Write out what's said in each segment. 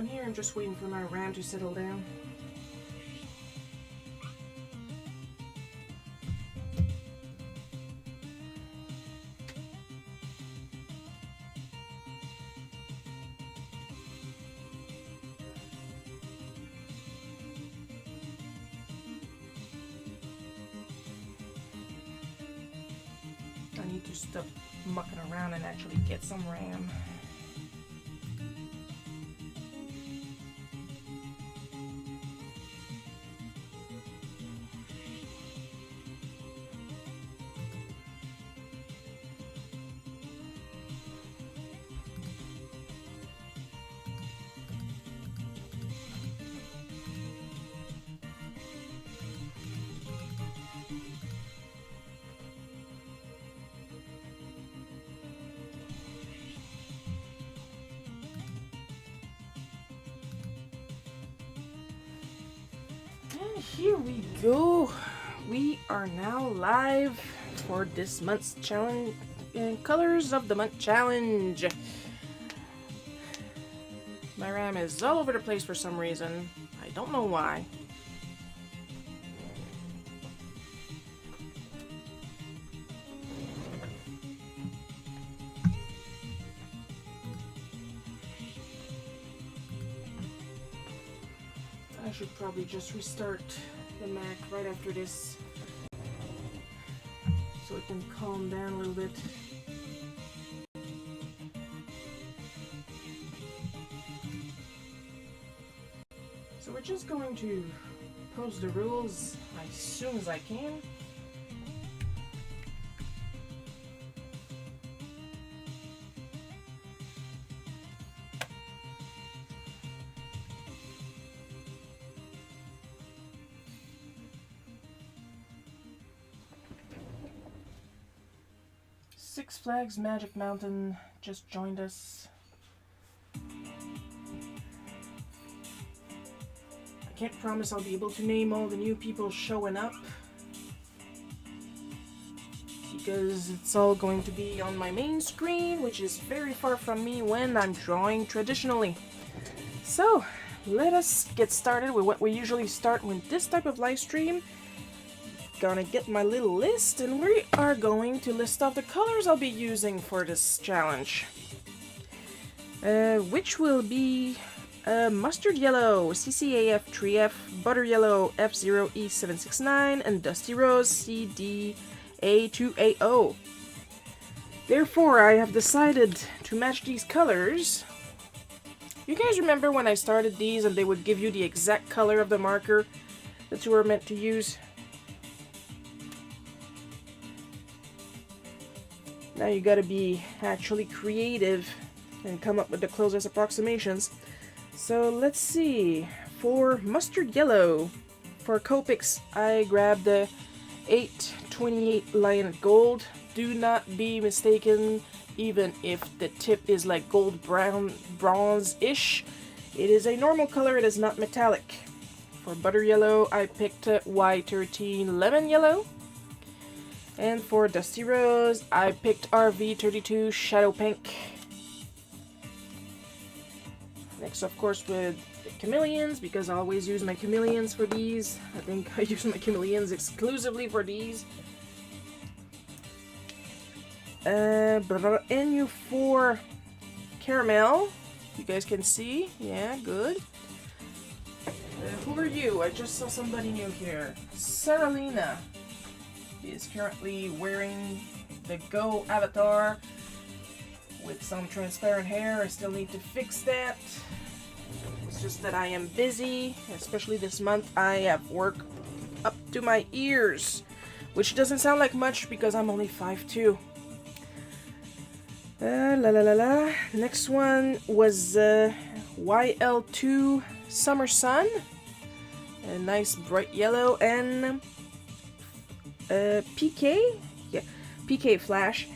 I'm here, I'm just waiting for my RAM to settle down. I need to stop mucking around and actually get some RAM. And here we go. We are now live for this month's challenge, Colors of the Month challenge. My RAM is all over the place for some reason. I don't know why. I should probably just restart the Mac right after this so it can calm down a little bit. So we're just going to post the rules as soon as I can. Six Flags Magic Mountain just joined us. I can't promise I'll be able to name all the new people showing up because it's all going to be on my main screen, which is very far from me when I'm drawing traditionally. So let us get started with what we usually start with this type of live stream. Gonna get my little list, and we are going to list off the colors I'll be using for this challenge, which will be mustard yellow CCAF 3F, butter yellow F0E769, and dusty rose CDA2AO. Therefore, I have decided to match these colors. You guys remember when I started these and they would give you the exact color of the marker that you were meant to use? Now you gotta be actually creative and come up with the closest approximations. So let's see. For mustard yellow, for Copics, I grabbed the 828 Lion Gold. Do not be mistaken, even if the tip is like gold brown, bronze-ish. It is a normal color, it is not metallic. For butter yellow, I picked Y13 Lemon Yellow. And for Dusty Rose, I picked RV32 Shadow Pink. Next, of course, with the chameleons, because I always use my chameleons for these. I think I use my chameleons exclusively for these. NU4 Caramel. You guys can see. Yeah, good. Who are you? I just saw somebody new here. Saralina is currently wearing the Go avatar with some transparent hair. I still need to fix that. It's just that I am busy, especially this month. I have work up to my ears, which doesn't sound like much because I'm only 5'2". Next one was YL2 Summer Sun, a nice bright yellow, and PK, yeah, PK Flash,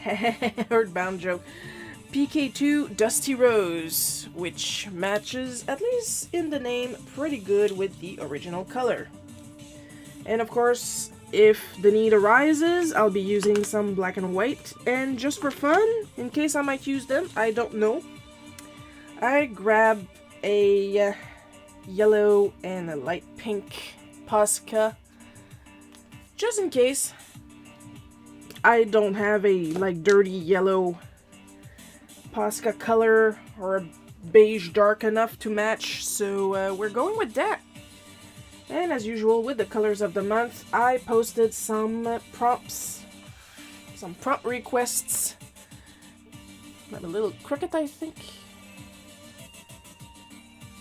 Earthbound joke, PK2 Dusty Rose, which matches, at least in the name, pretty good with the original color. And of course, if the need arises, I'll be using some black and white, and just for fun, in case I might use them, I don't know, I grabbed a yellow and a light pink Posca, just in case I don't have a like dirty yellow Posca color or a beige dark enough to match, so we're going with that. And as usual with the colors of the month, I posted some prompts, some prompt requests. I'm a little crooked, I think.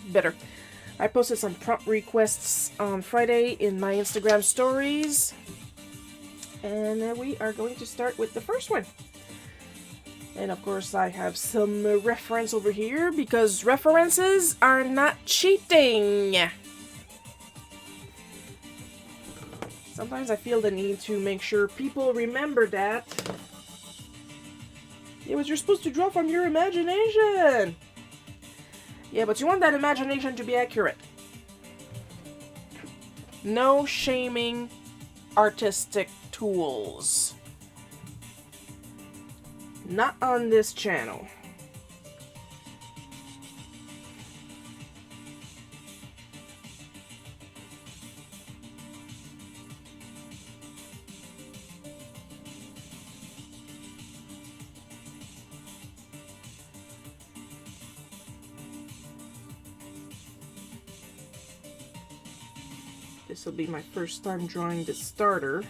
Better. I posted some prompt requests on Friday in my Instagram stories. And we are going to start with the first one. And of course I have some reference over here because references are not cheating. Sometimes I feel the need to make sure people remember that. Yeah, but you're supposed to draw from your imagination. Yeah, but you want that imagination to be accurate. No shaming artistic tools. Not on this channel. This will be my first time drawing the starter.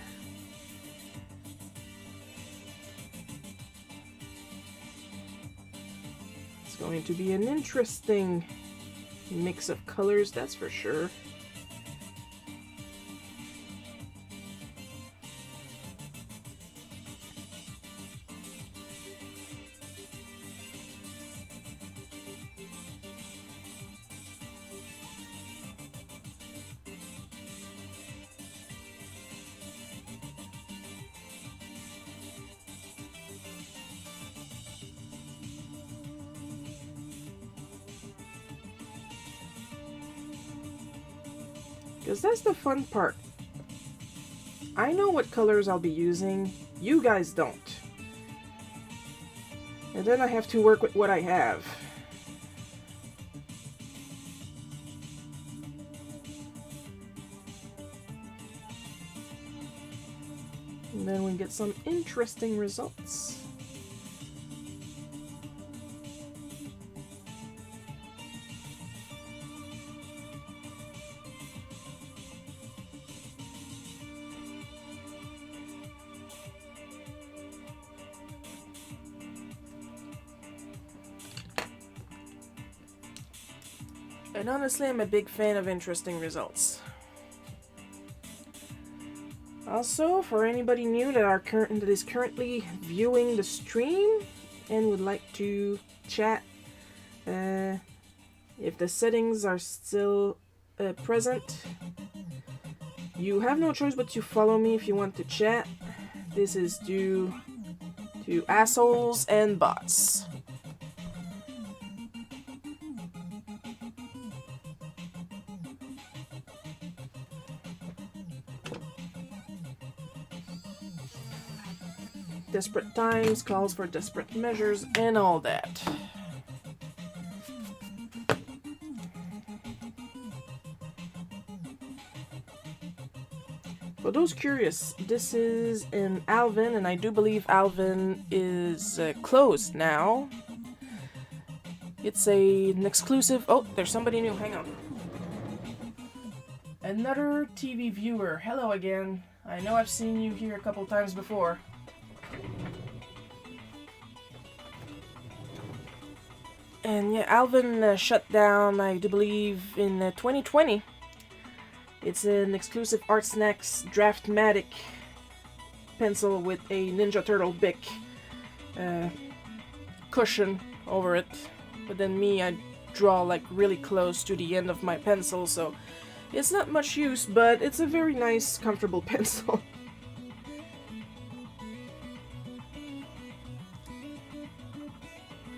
It's going to be an interesting mix of colors, that's for sure. Because that's the fun part. I know what colors I'll be using, you guys don't. And then I have to work with what I have. And then we get some interesting results. And honestly, I'm a big fan of interesting results. Also, for anybody new that is currently viewing the stream and would like to chat, if the settings are still present, you have no choice but to follow me if you want to chat. This is due to assholes and bots. Desperate times calls for desperate measures and all that. For those curious, this is in Alvin, and I do believe Alvin is closed now. It's an exclusive... Oh, there's somebody new. Hang on. Another TV viewer. Hello again. I know I've seen you here a couple times before. And yeah, Alvin shut down, I do believe, in 2020. It's an exclusive Art Snacks Draftmatic pencil with a Ninja Turtle Bic cushion over it. But then me, I draw like really close to the end of my pencil, so it's not much use, but it's a very nice, comfortable pencil.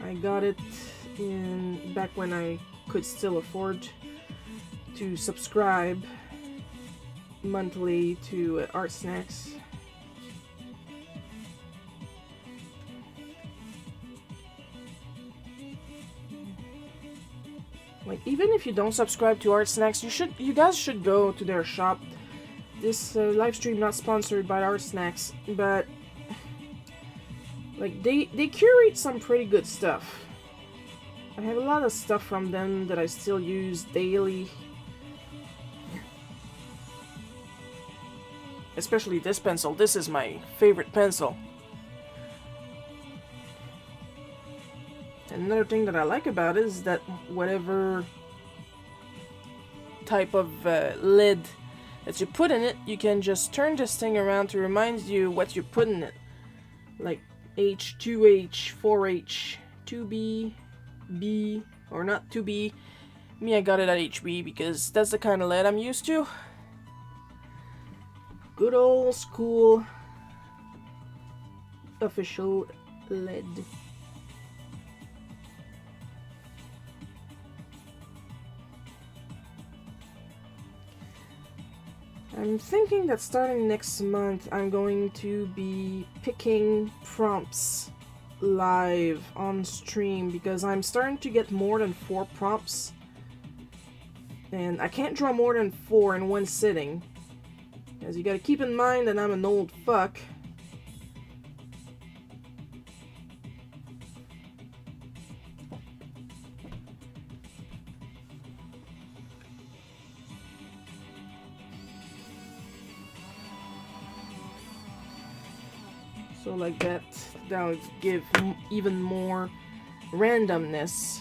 I got it back when I could still afford to subscribe monthly to Art Snacks. Like, even if you don't subscribe to Art Snacks, you guys should go to their shop. This live stream not sponsored by Art Snacks, but like they curate some pretty good stuff. I have a lot of stuff from them that I still use daily. Especially this pencil. This is my favorite pencil. And another thing that I like about it is that whatever type of lid that you put in it, you can just turn this thing around to remind you what you put in it. Like H, 2H, 4H, 2B, B, or not 2B. Me, I got it at HB because that's the kind of lead I'm used to. Good old school official lead. I'm thinking that starting next month I'm going to be picking prompts live on stream because I'm starting to get more than 4 prompts and I can't draw more than 4 in one sitting, as you gotta keep in mind that I'm an old fuck. So like that'll give even more randomness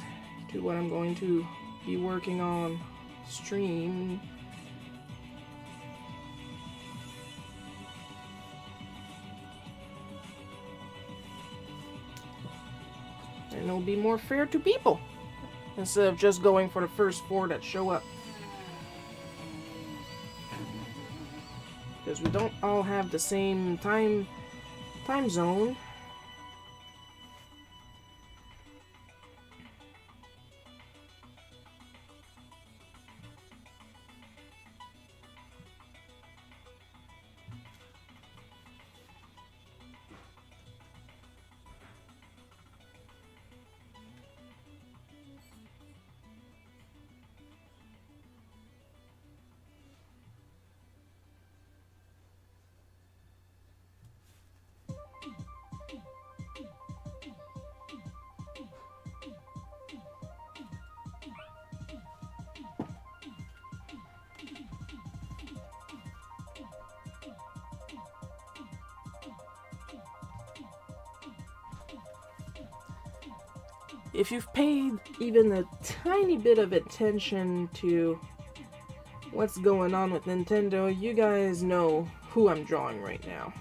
to what I'm going to be working on stream. And it'll be more fair to people instead of just going for the first 4 that show up. Because we don't all have the same time zone. If you've paid even a tiny bit of attention to what's going on with Nintendo, you guys know who I'm drawing right now.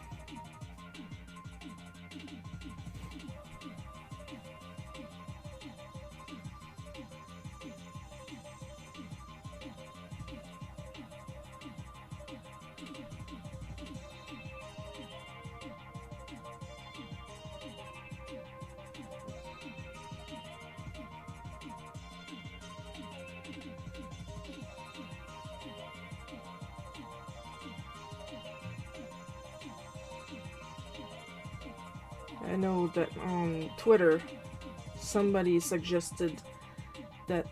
I know that on Twitter, somebody suggested that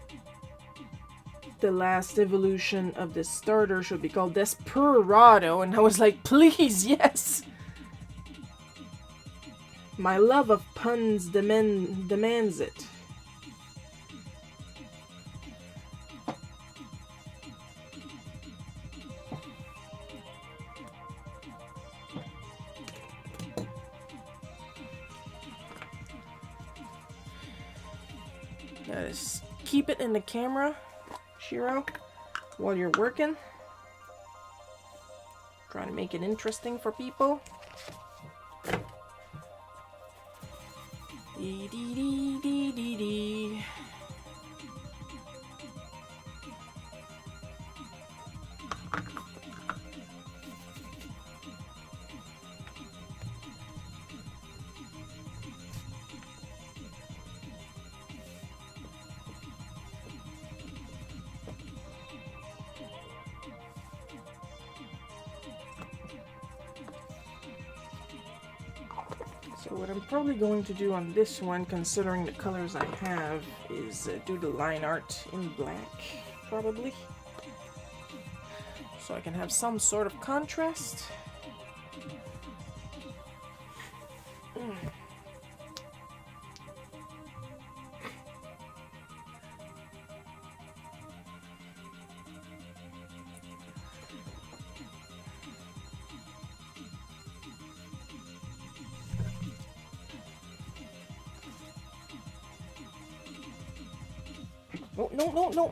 the last evolution of this starter should be called Desperado, and I was like, please, yes! My love of puns demands it. Just keep it in the camera, Shiro, while you're working. Trying to make it interesting for people. Dee dee dee dee dee dee. So what I'm probably going to do on this one, considering the colors I have, is do the line art in black, probably. So I can have some sort of contrast.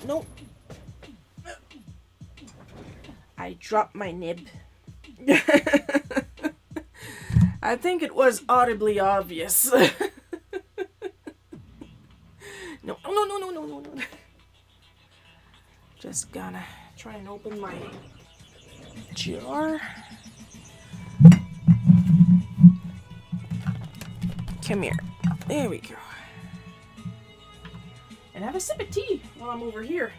No. I dropped my nib. I think it was audibly obvious. No. Just gonna try and open my jar. Come here. There we go. And have a sip of tea while I'm over here.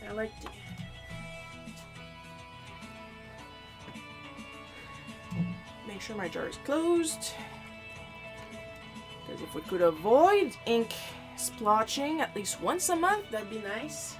I like tea. Make sure my jar is closed. Because if we could avoid ink splotching at least once a month, that'd be nice.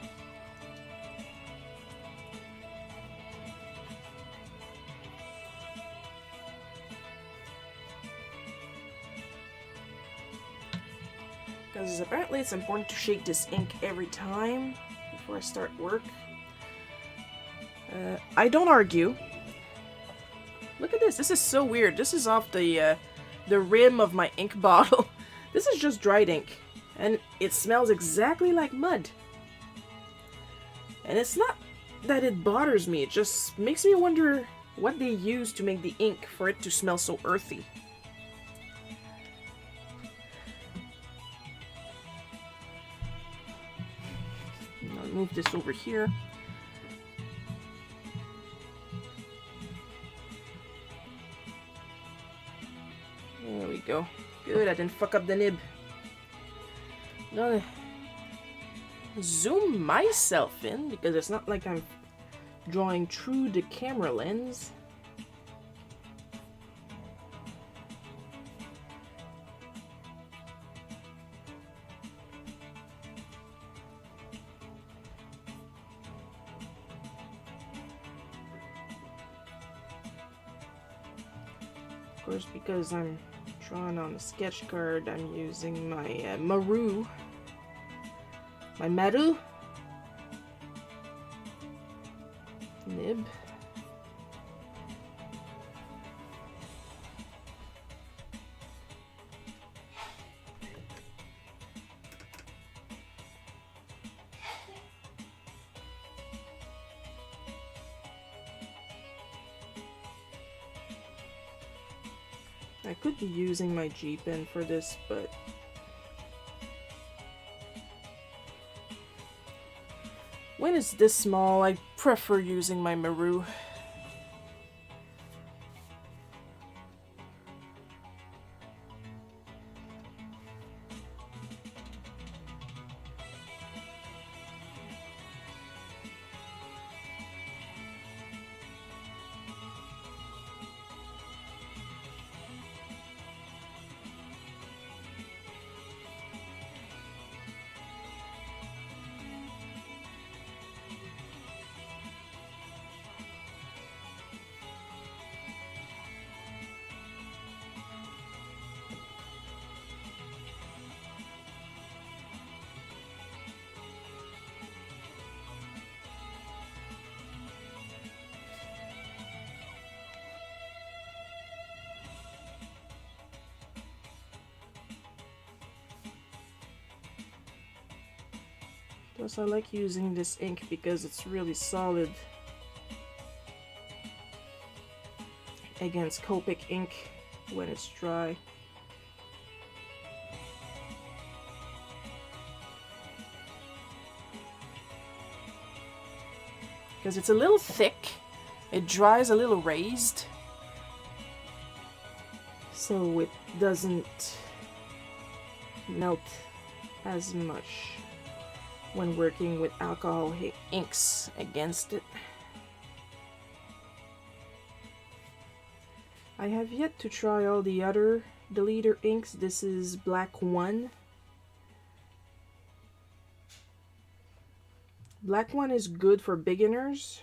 Because apparently it's important to shake this ink every time before I start work. I don't argue. Look at this. This is so weird. This is off the rim of my ink bottle. This is just dried ink. And it smells exactly like mud. And it's not that it bothers me. It just makes me wonder what they use to make the ink for it to smell so earthy. I'll move this over here. There we go. Good, I didn't fuck up the nib. Now, zoom myself in, because it's not like I'm drawing through the camera lens. Of course, because I'm drawing on a sketch card, I'm using my Maru. My Maru nib. I could be using my G pen for this, but when it's this small, I prefer using my Maru. Plus, I like using this ink because it's really solid against Copic ink when it's dry. Because it's a little thick, it dries a little raised, so it doesn't melt as much. when working with alcohol inks against it. I have yet to try all the other deleter inks. This is Black 1. Black 1 is good for beginners.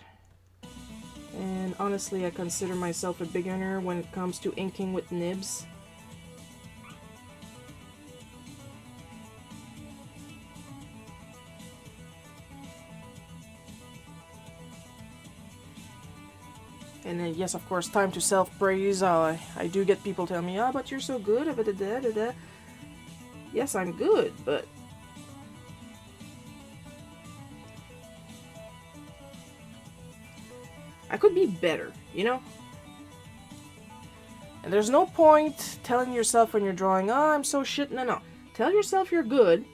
And honestly, I consider myself a beginner when it comes to inking with nibs. And then, yes, of course, time to self-praise. I do get people tell me, "Oh, but you're so good." Yes, I'm good, but I could be better, you know? And there's no point telling yourself when you're drawing, "Oh, I'm so shit." No. Tell yourself you're good.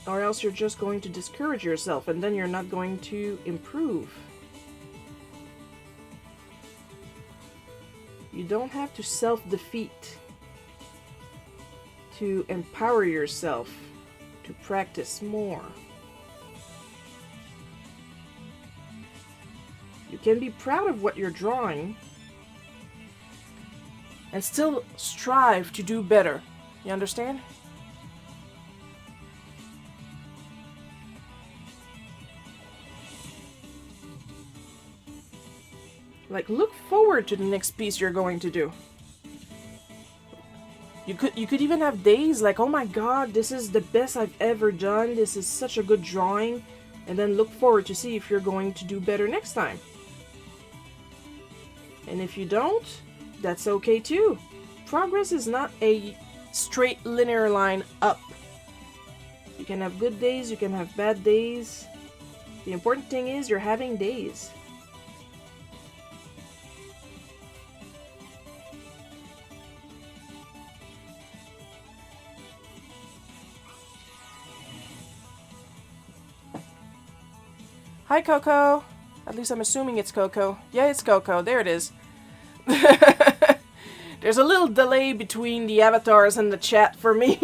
Or else you're just going to discourage yourself, and then you're not going to improve. You don't have to self-defeat to empower yourself to practice more. You can be proud of what you're drawing and still strive to do better. You understand? Like, look forward to the next piece you're going to do. You could even have days like, "Oh my god, this is the best I've ever done. This is such a good drawing." And then look forward to see if you're going to do better next time. And if you don't, that's okay too. Progress is not a straight linear line up. You can have good days, you can have bad days. The important thing is you're having days. Hi, Coco. At least I'm assuming it's Coco. Yeah, it's Coco. There it is. There's a little delay between the avatars and the chat for me.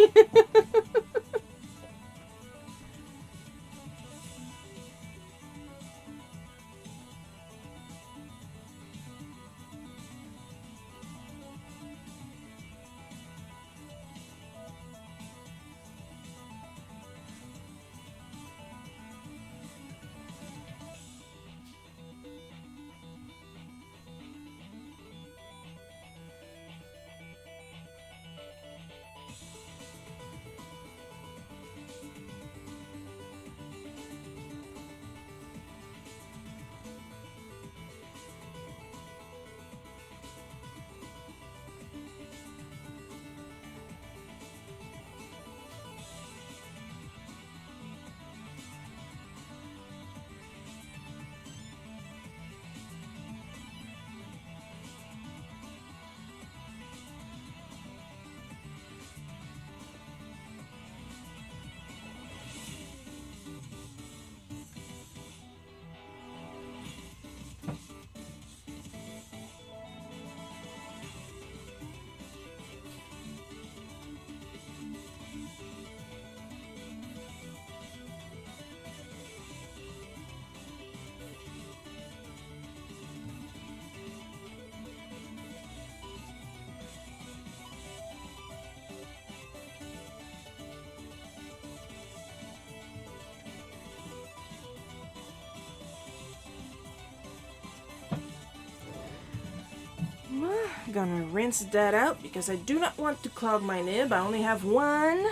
I'm gonna rinse that out because I do not want to clog my nib. I only have one.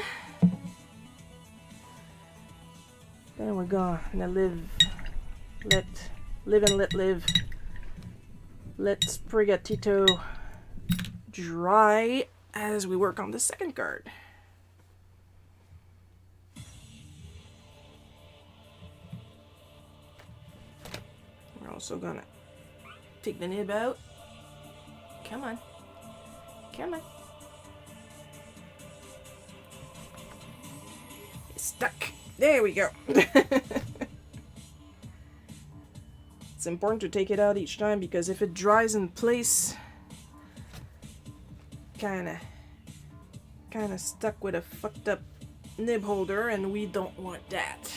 Then we're gonna live and let live. Let Sprigatito dry as we work on the second card. We're also gonna take the nib out. Come on. Come on. It's stuck. There we go. It's important to take it out each time because if it dries in place, kinda kind of stuck with a fucked up nib holder, and we don't want that.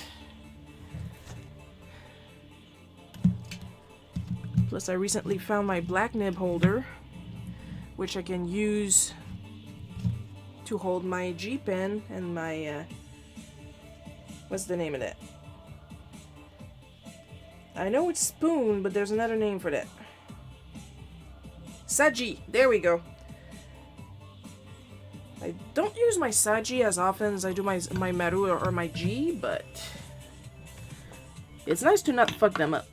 Plus, I recently found my black nib holder, which I can use to hold my G pen and my, what's the name of that? I know it's spoon, but there's another name for that. Saji! There we go. I don't use my Saji as often as I do my Maru or my G, but it's nice to not fuck them up.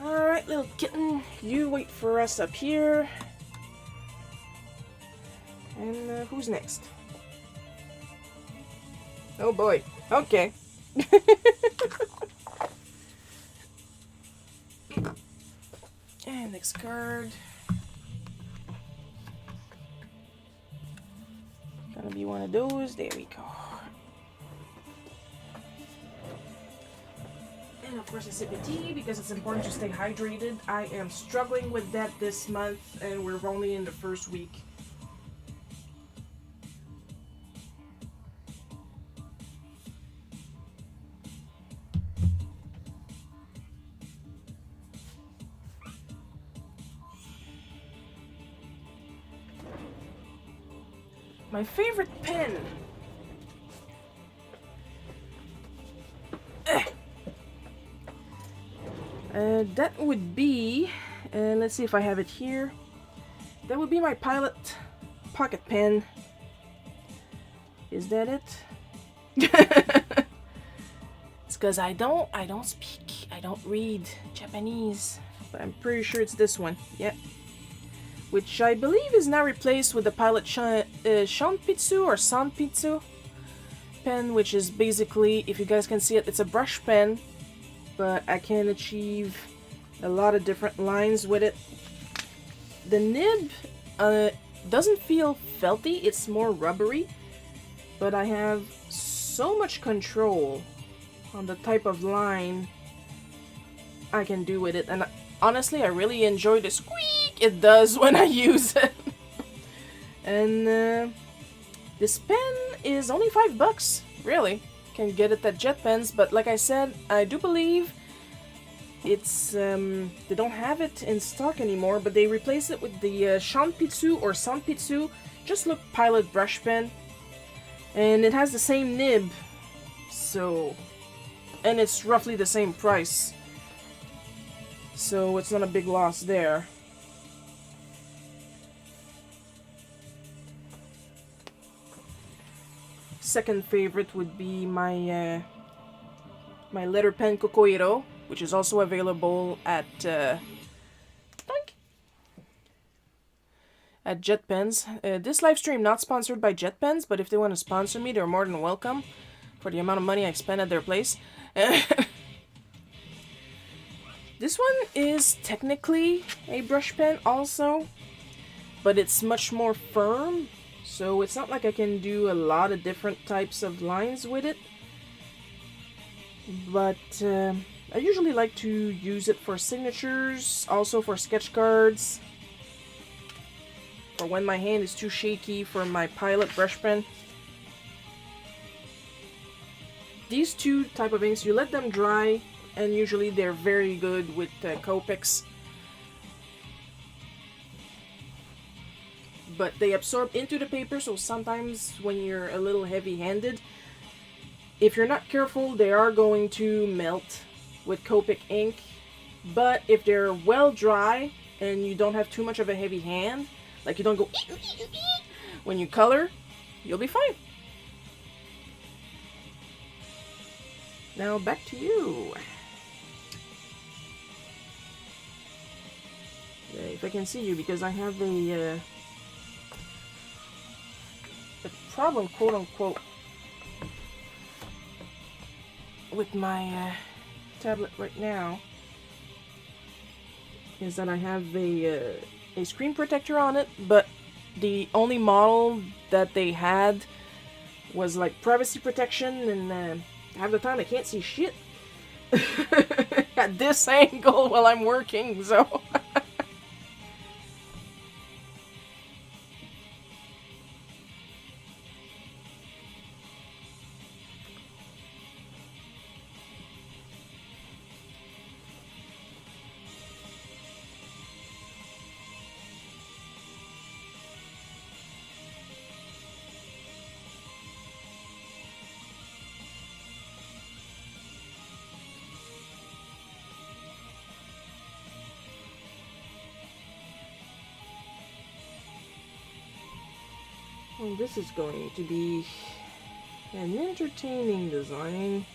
Alright, little kitten, you wait for us up here. And who's next? Oh boy. Okay. And next card. Gonna be one of those. There we go. And of course a sip of tea because it's important to stay hydrated. I am struggling with that this month and we're only in the first week. My favorite pen. That would be, let's see if I have it here. That would be my Pilot pocket pen. Is that it? It's because I don't read Japanese, but I'm pretty sure it's this one. Yep. Which I believe is now replaced with the Pilot Shonpitsu or Sanpitsu pen, which is basically, if you guys can see it, it's a brush pen, but I can achieve a lot of different lines with it. The nib doesn't feel felty, it's more rubbery, but I have so much control on the type of line I can do with it, and honestly I really enjoy the squeak it does when I use it. And this pen is only $5, really. Can get it at JetPens, but like I said, I do believe it's they don't have it in stock anymore, but they replaced it with the Shonpitsu or Sanpitsu, just look Pilot brush pen, and it has the same nib, so, and it's roughly the same price, so it's not a big loss there. Second favorite would be my my letter pen Kokoiro, which is also available at JetPens. This live stream not sponsored by JetPens, but if they want to sponsor me, they're more than welcome for the amount of money I spend at their place. This one is technically a brush pen also, but it's much more firm, so it's not like I can do a lot of different types of lines with it. But I usually like to use it for signatures, also for sketch cards, or when my hand is too shaky for my Pilot brush pen. These two type of inks, you let them dry, and usually they're very good with Copics. But they absorb into the paper, so sometimes when you're a little heavy-handed, if you're not careful, they are going to melt with Copic ink. But if they're well dry and you don't have too much of a heavy hand, like you don't go when you color, you'll be fine. Now back to you. If I can see you, because I have a problem, quote unquote, with my tablet right now, is that I have a screen protector on it, but the only model that they had was like privacy protection, and half the time I can't see shit at this angle while I'm working, so... Well, this is going to be an entertaining design.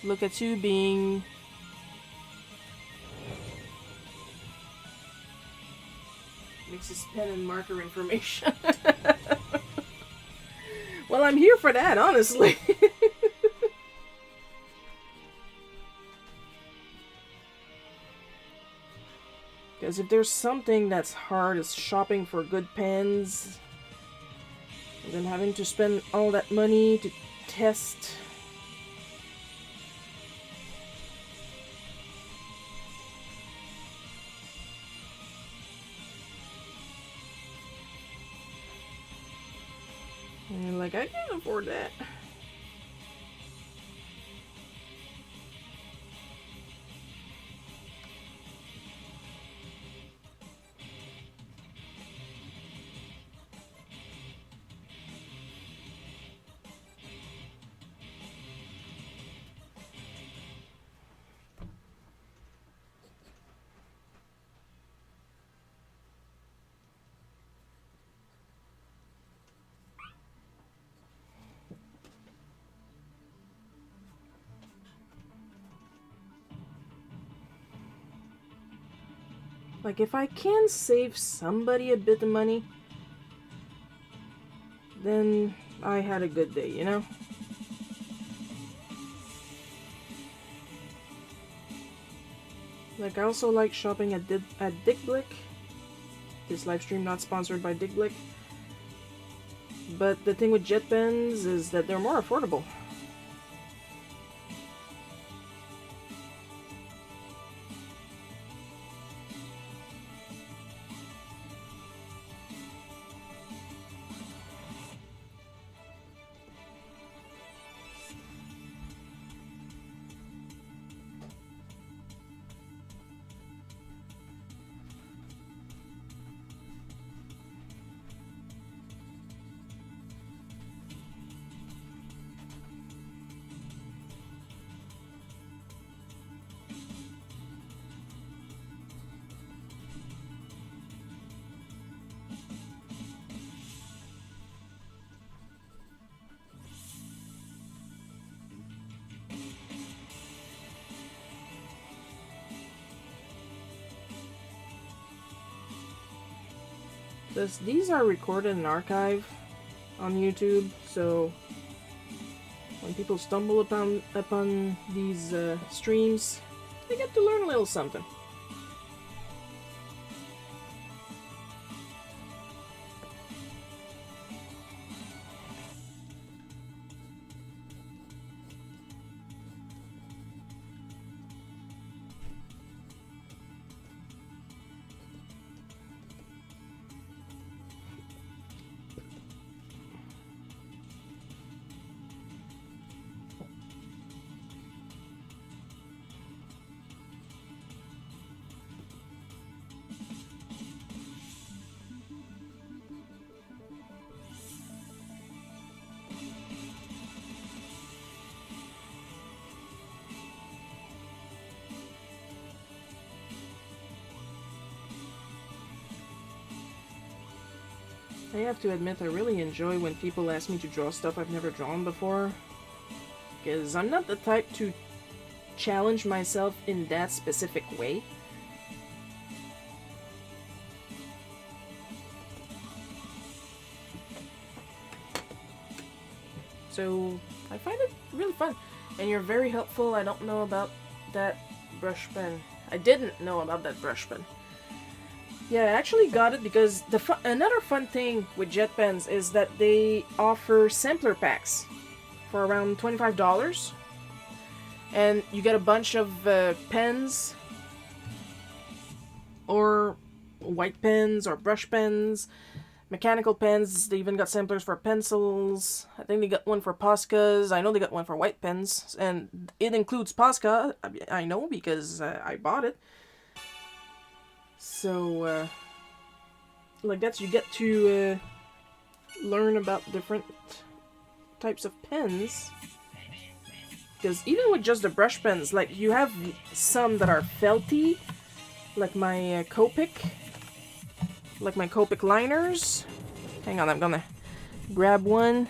Look at you being... Mixes pen and marker information. Well, I'm here for that, honestly. Because if there's something that's hard as shopping for good pens, and then having to spend all that money to test... And you're like, I can't afford that. Like, if I can save somebody a bit of money, then I had a good day, you know? Like, I also like shopping at Dickblick. This live stream not sponsored by Dickblick. But the thing with jet pens is that they're more affordable. These are recorded and archived on YouTube, so when people stumble upon these streams, they get to learn a little something. I have to admit, I really enjoy when people ask me to draw stuff I've never drawn before. Because I'm not the type to challenge myself in that specific way. So, I find it really fun. And you're very helpful. I don't know about that brush pen. I didn't know about that brush pen. Yeah, I actually got it because another fun thing with jet pens is that they offer sampler packs for around $25. And you get a bunch of pens, or white pens, or brush pens, mechanical pens. They even got samplers for pencils. I think they got one for Poscas. I know they got one for white pens, and it includes Posca. I know because I bought it. So, like that's, you get to learn about different types of pens. Because even with just the brush pens, like you have some that are felty, like my Copic, like my Copic liners. Hang on, I'm gonna grab one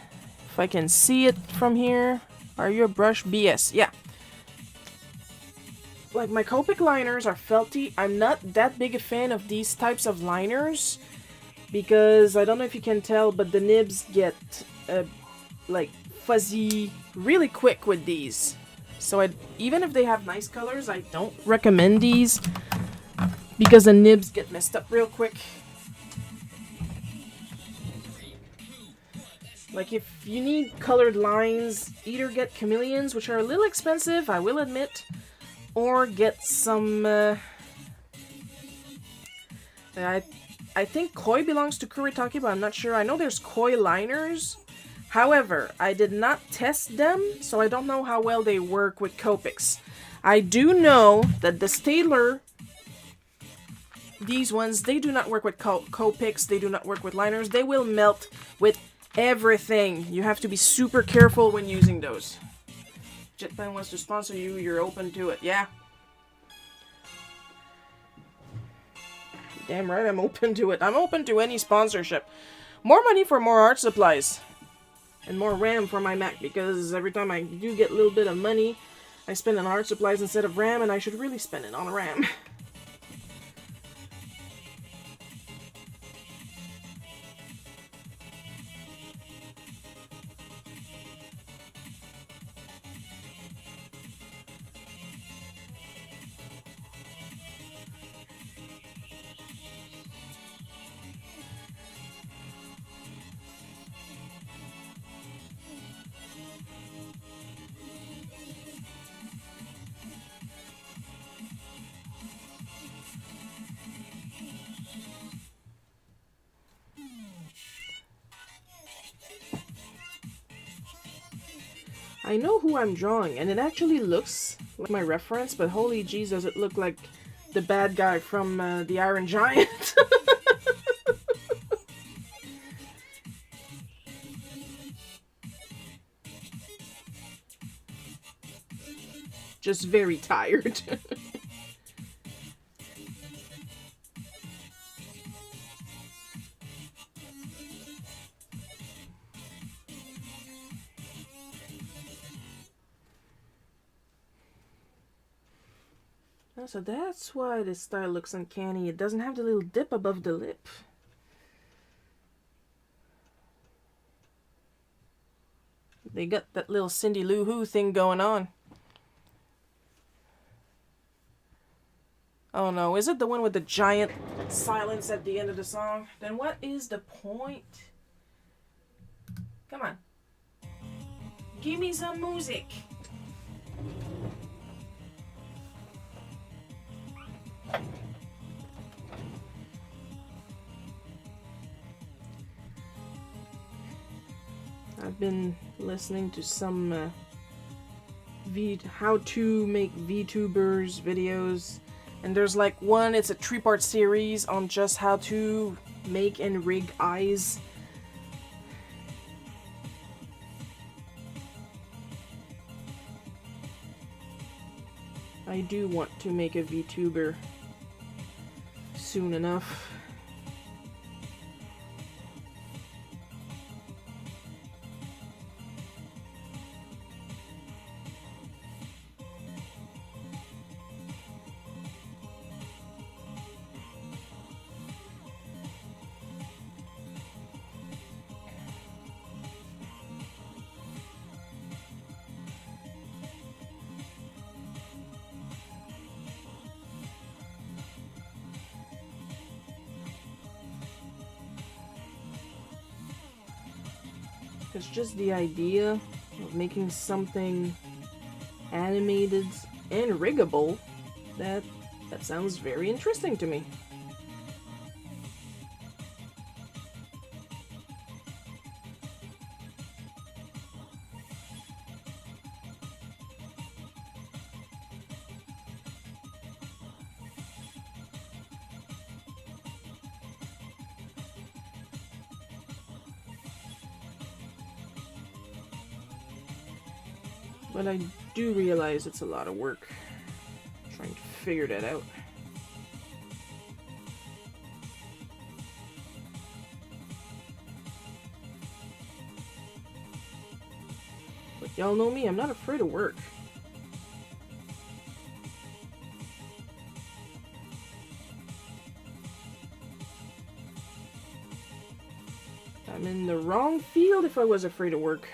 if I can see it from here. Are you a brush? BS, yeah. Like my Copic liners are felty. I'm not that big a fan of these types of liners because I don't know if you can tell, but the nibs get like fuzzy really quick with these. So even if they have nice colors, I don't recommend these because the nibs get messed up real quick. Like if you need colored lines, either get chameleons, which are a little expensive, I will admit, or get some I think koi belongs to Kuretake, but I'm not sure. I know there's koi liners. However, I did not test them, so I don't know how well they work with Copics. I do know that the Staedtler, these ones, they do not work with Copics, they do not work with liners. They will melt with everything. You have to be super careful when using those. JetPen wants to sponsor you, you're open to it. Yeah. Damn right I'm open to it. I'm open to any sponsorship. More money for more art supplies. And more RAM for my Mac, because every time I do get a little bit of money, I spend it on art supplies instead of RAM, and I should really spend it on RAM. I know who I'm drawing, and it actually looks like my reference, but holy jeez, does it look like the bad guy from the Iron Giant. Just very tired. So that's why this style looks uncanny. It doesn't have the little dip above the lip. They got that little Cindy Lou Who thing going on. Oh no, is it the one with the giant silence at the end of the song? Then what is the point? Come on. Give me some music. I've been listening to some how to make VTubers videos, and there's like one, it's a 3-part series on just how to make and rig eyes. I do want to make a VTuber soon enough. Because just the idea of making something animated and riggable, that sounds very interesting to me. But I do realize it's a lot of work trying to figure that out. But y'all know me, I'm not afraid of work. I'm in the wrong field if I was afraid of work.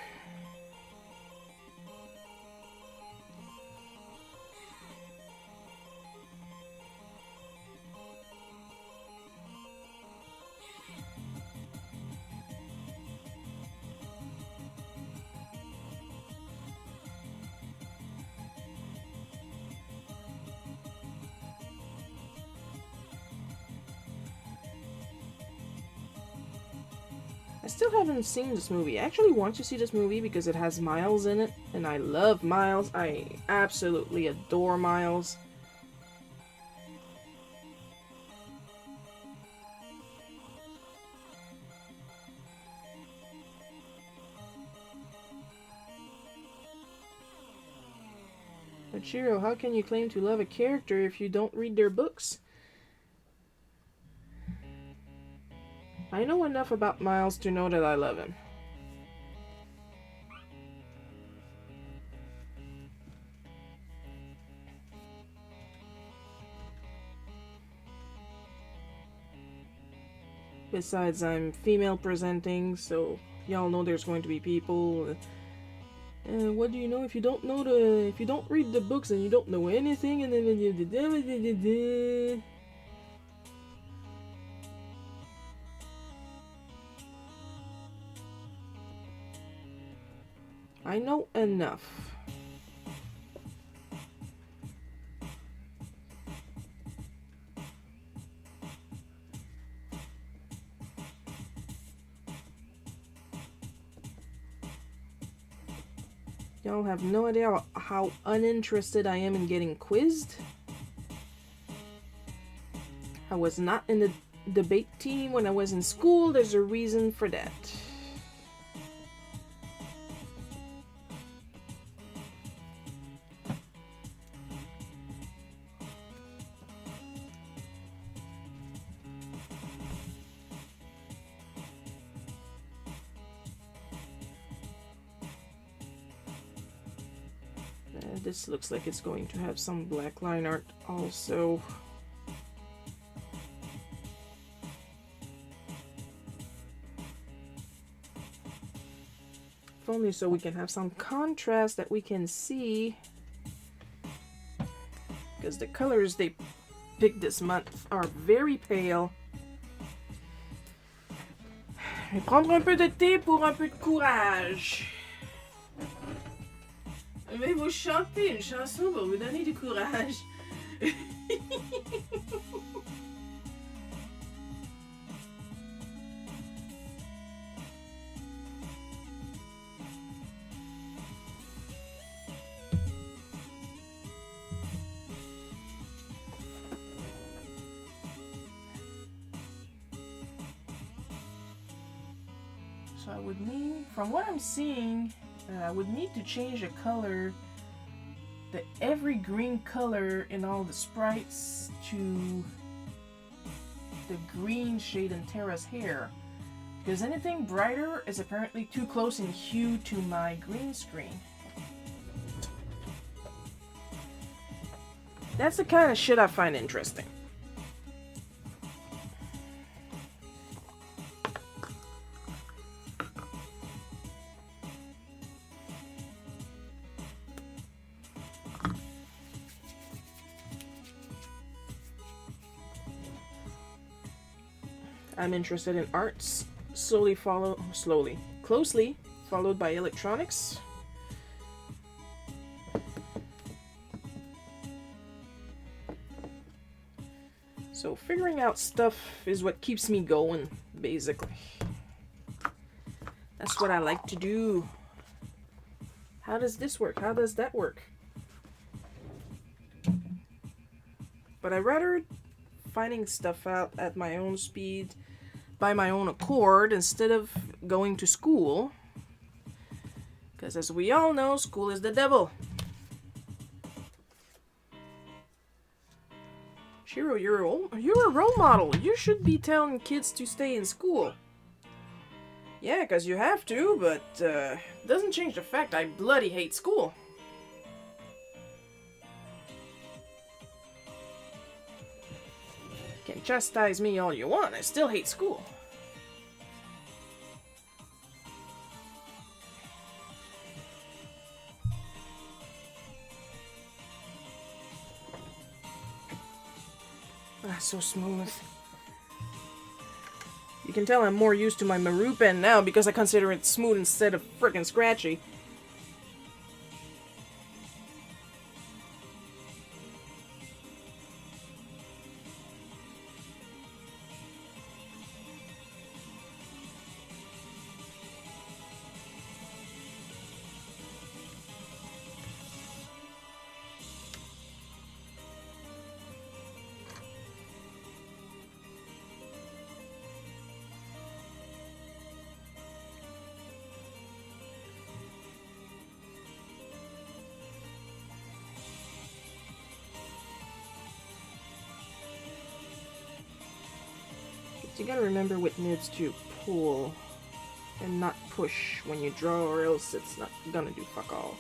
I still haven't seen this movie. I actually want to see this movie because it has Miles in it, and I love Miles. I absolutely adore Miles. But Shiro, how can you claim to love a character if you don't read their books? I know enough about Miles to know that I love him. Besides, I'm female presenting, so y'all know there's going to be people. What do you know if you don't read the books and you don't know anything? And then I know enough. Y'all have no idea how uninterested I am in getting quizzed. I was not in the debate team when I was in school. There's a reason for that. This looks like it's going to have some black line art also. If only so we can have some contrast that we can see. Because the colors they picked this month are very pale. Je vais prendre un peu de thé pour un peu de courage. Je vais vous chanter une chanson pour vous donner du courage. So I would need, from what I'm seeing, I would need to change the color, every green color in all the sprites to the green shade in Terra's hair. Because anything brighter is apparently too close in hue to my green screen. That's the kind of shit I find interesting. I'm interested in arts. Closely followed by electronics. So figuring out stuff is what keeps me going, basically. That's what I like to do. How does this work? How does that work? But I'd rather finding stuff out at my own speed, by my own accord, instead of going to school. Because as we all know, school is the devil. Shiro, you're a role model. You should be telling kids to stay in school. Yeah, because you have to, but doesn't change the fact I bloody hate school. Can chastise me all you want, I still hate school. Ah, so smooth. You can tell I'm more used to my Maru pen now because I consider it smooth instead of frickin' scratchy. You gotta remember with nibs to pull and not push when you draw, or else it's not gonna do fuck all.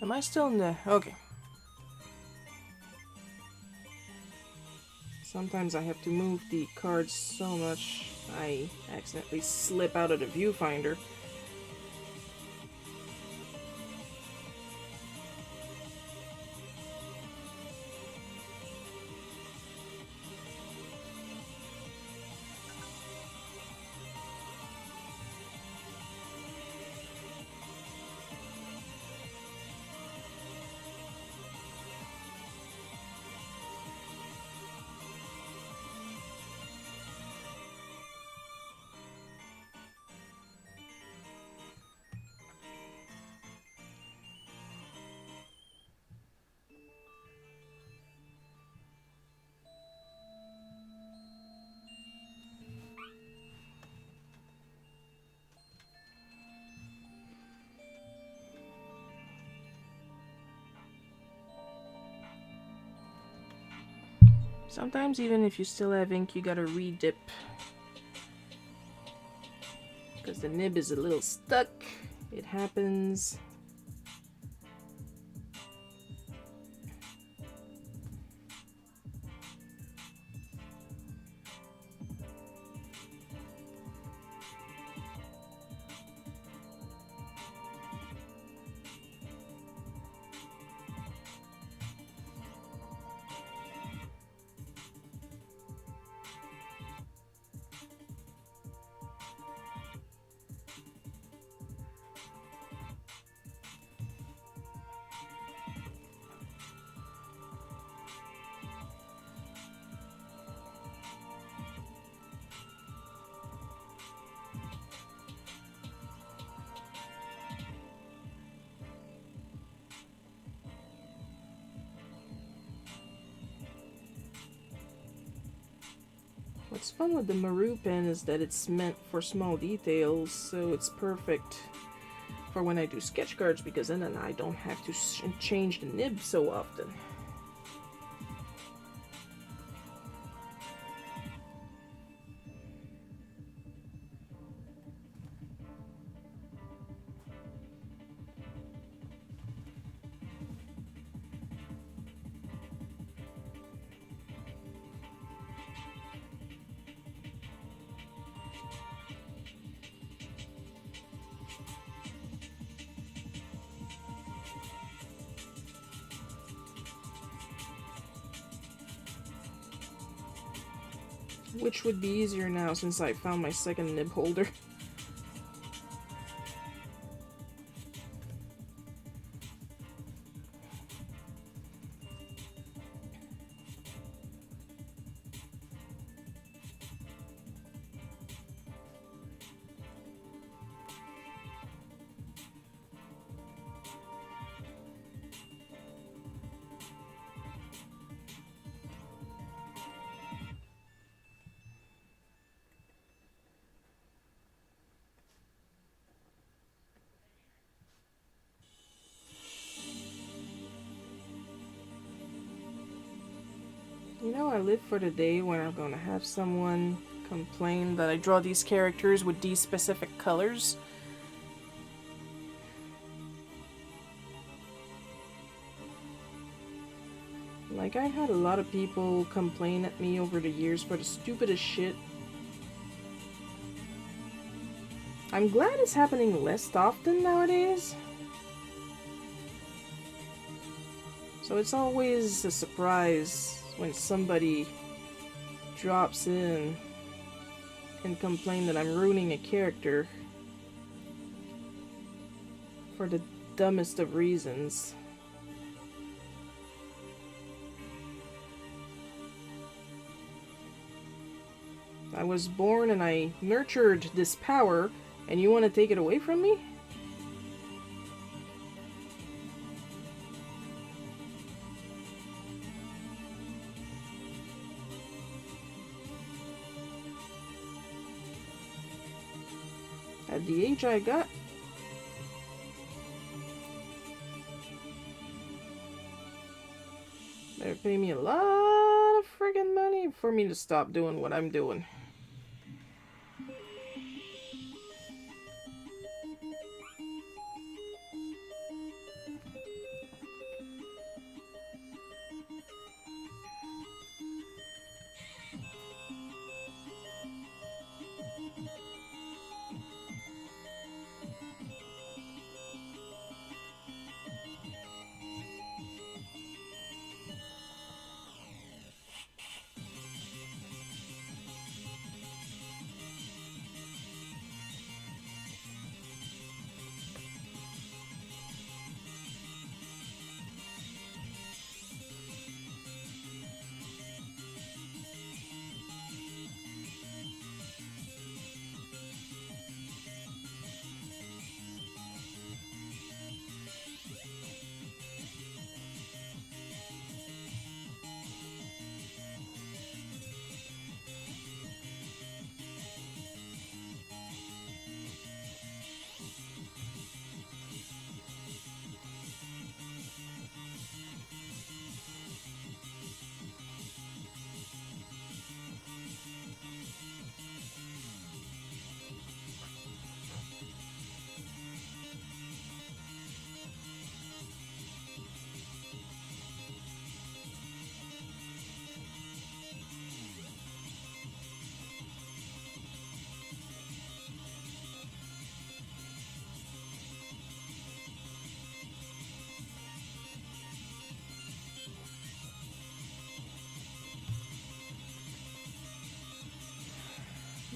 Am I still in the... Okay. Sometimes I have to move the cards so much I accidentally slip out of the viewfinder. Sometimes even if you still have ink, you gotta re-dip. Because the nib is a little stuck. It happens. What's fun with the Maru pen is that it's meant for small details, so it's perfect for when I do sketch cards, because then I don't have to change the nib so often. Which would be easier now since I found my second nib holder. You know, I live for the day when I'm gonna have someone complain that I draw these characters with these specific colors. Like, I had a lot of people complain at me over the years for the stupidest shit. I'm glad it's happening less often nowadays. So it's always a surprise when somebody drops in and complain that I'm ruining a character for the dumbest of reasons. I was born and I nurtured this power, and you want to take it away from me? At the age I got, better pay me a lot of friggin' money for me to stop doing what I'm doing.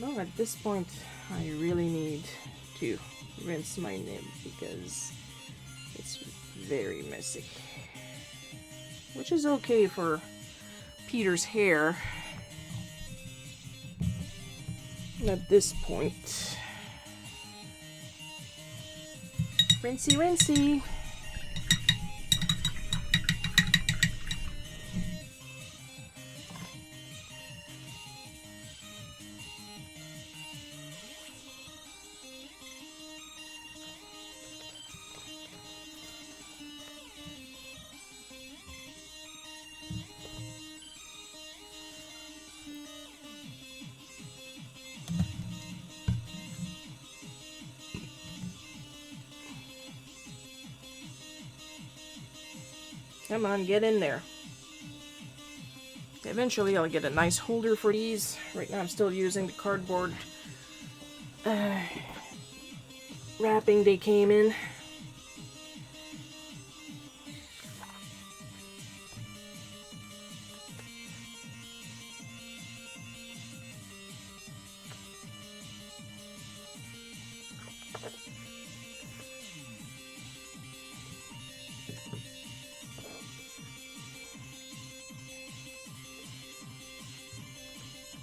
Well, at this point, I really need to rinse my nib because it's very messy. Which is okay for Peter's hair. At this point, rinsey rinsey. Come on, get in there. Eventually I'll get a nice holder for these. Right now I'm still using the cardboard wrapping they came in.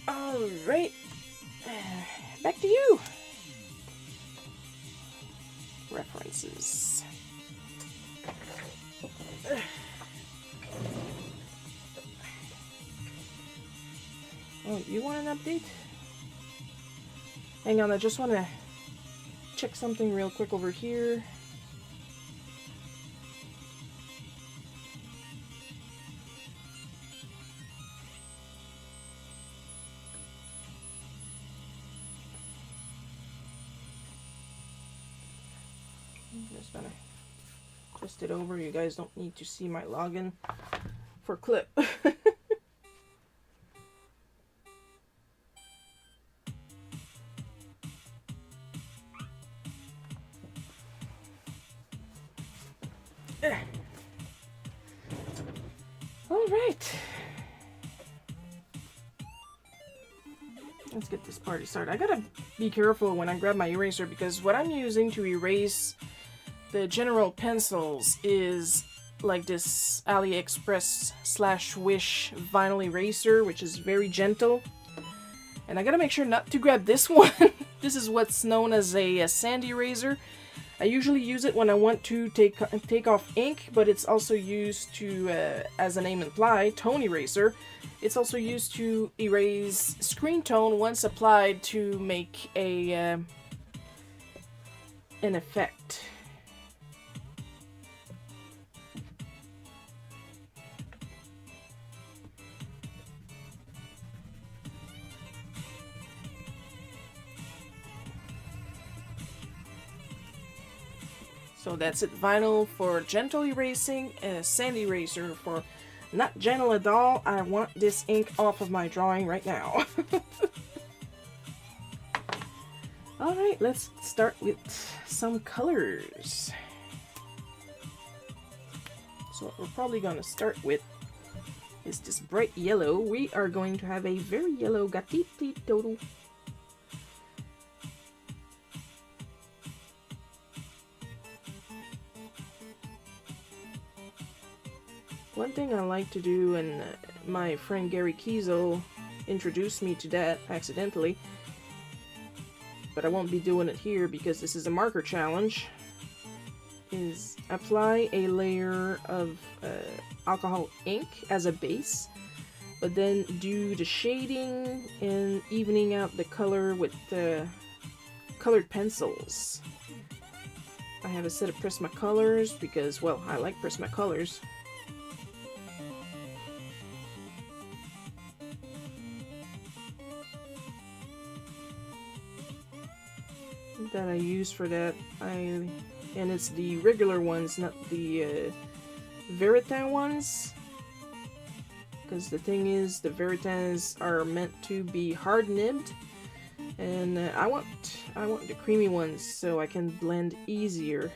Alright, back to you. References. Oh, you want an update? Hang on, I just want to check something real quick over here. Just gonna twist it over. You guys don't need to see my login for clip. All right. Let's get this party started. I gotta be careful when I grab my eraser because what I'm using to erase the general pencils is like this AliExpress / Wish vinyl eraser, which is very gentle. And I gotta make sure not to grab this one. This is what's known as a sand eraser. I usually use it when I want to take off ink, but it's also used to, as the name implies, tone eraser. It's also used to erase screen tone once applied to make a an effect. So that's it, vinyl for gentle erasing, and a sand eraser for not gentle at all. I want this ink off of my drawing right now. Alright, let's start with some colors. So what we're probably going to start with is this bright yellow. We are going to have a very yellow gatiti total. One thing I like to do, and my friend Gary Kiesel introduced me to that accidentally, but I won't be doing it here because this is a marker challenge, is apply a layer of alcohol ink as a base, but then do the shading and evening out the color with the colored pencils. I have a set of Prismacolors because, well, I like Prismacolors. That I use for that, and it's the regular ones, not the Veritin ones, because the thing is, the Veritins are meant to be hard nibbed, and I want the creamy ones so I can blend easier.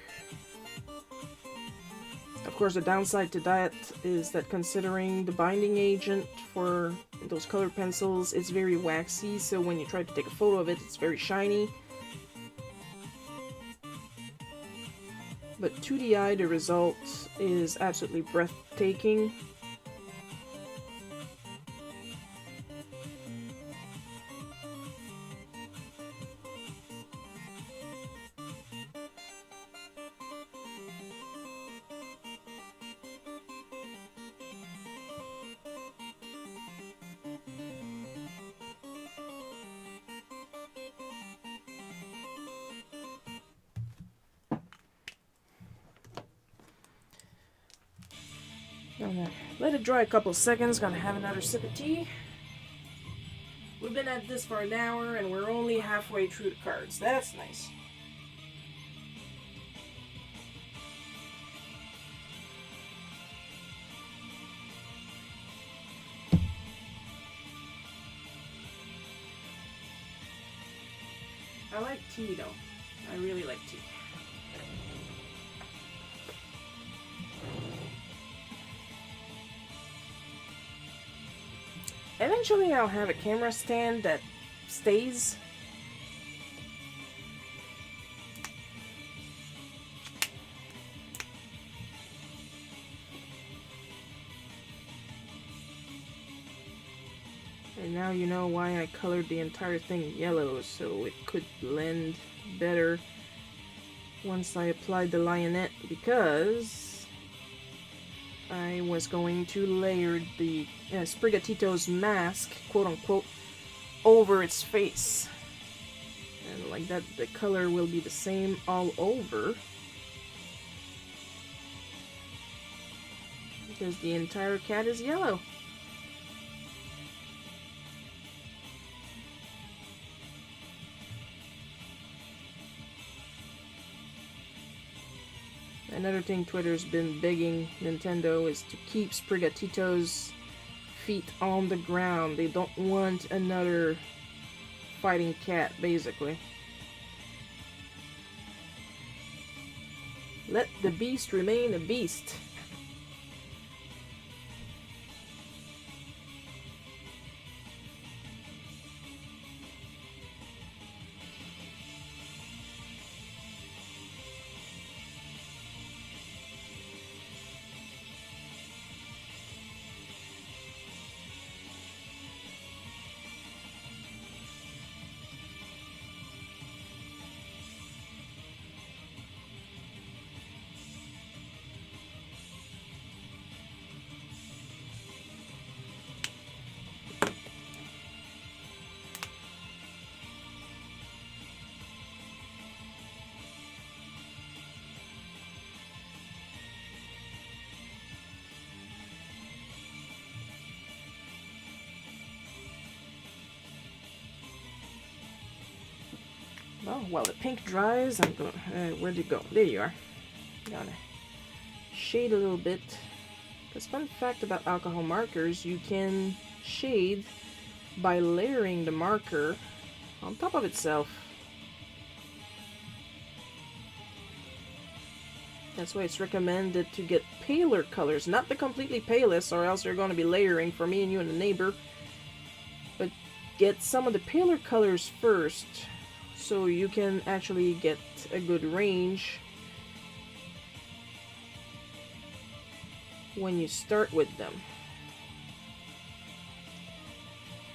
Of course, the downside to that is that considering the binding agent for those colored pencils, it's very waxy, so when you try to take a photo of it, it's very shiny. But to the eye, the result is absolutely breathtaking. Gonna let it dry a couple seconds, gonna have another sip of tea. We've been at this for an hour and we're only halfway through the cards. That's nice. I like tea though. I really like tea. Eventually I'll have a camera stand that stays. And now you know why I colored the entire thing yellow, so it could blend better once I applied the lionette, because I was going to layer the Sprigatito's mask, quote-unquote, over its face. And like that, the color will be the same all over, because the entire cat is yellow. Another thing Twitter's been begging Nintendo is to keep Sprigatito's feet on the ground. They don't want another fighting cat, basically. Let the beast remain a beast. Well, while the pink dries, I'm going. Where'd you go? There you are. Gotta shade a little bit. Because fun fact about alcohol markers, you can shade by layering the marker on top of itself. That's why it's recommended to get paler colors, not the completely palest, or else you're going to be layering for me and you and the neighbor. But get some of the paler colors first, so you can actually get a good range when you start with them.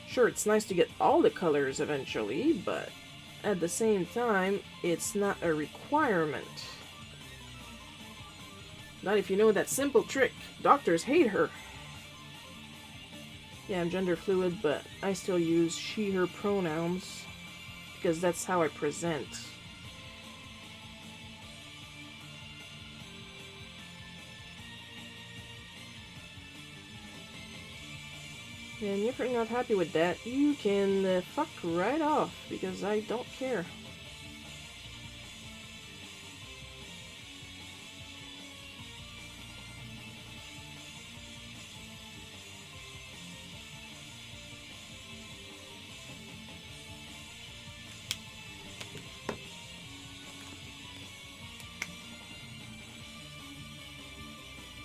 Sure, it's nice to get all the colors eventually, but at the same time, it's not a requirement. Not if you know that simple trick. Doctors hate her. Yeah, I'm gender fluid, but I still use she, her pronouns, because that's how I present. And if you're not happy with that, you can fuck right off, because I don't care.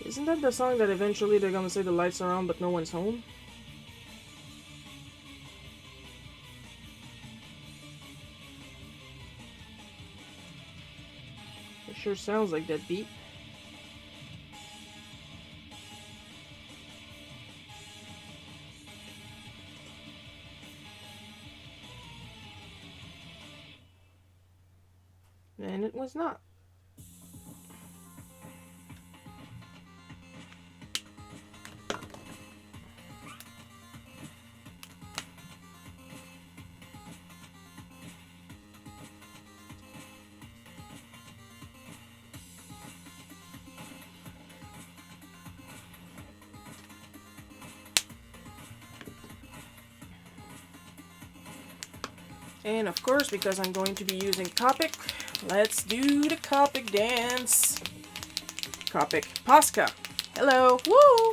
Isn't that the song that eventually they're gonna say the lights are on but no one's home? It sure sounds like that beat. And it was not. And of course, because I'm going to be using Copic, let's do the Copic dance. Copic Pascha. Hello. Woo!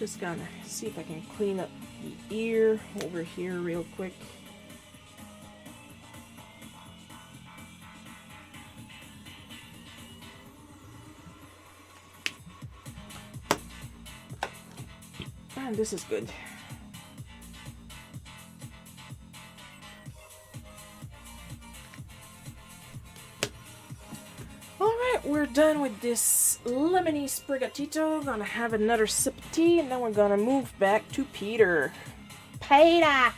Just gonna see if I can clean up the ear over here real quick. And this is good. Alright, we're done with this lemony sprigatito. Gonna have another sip of tea, and then we're gonna move back to Peter. Peter!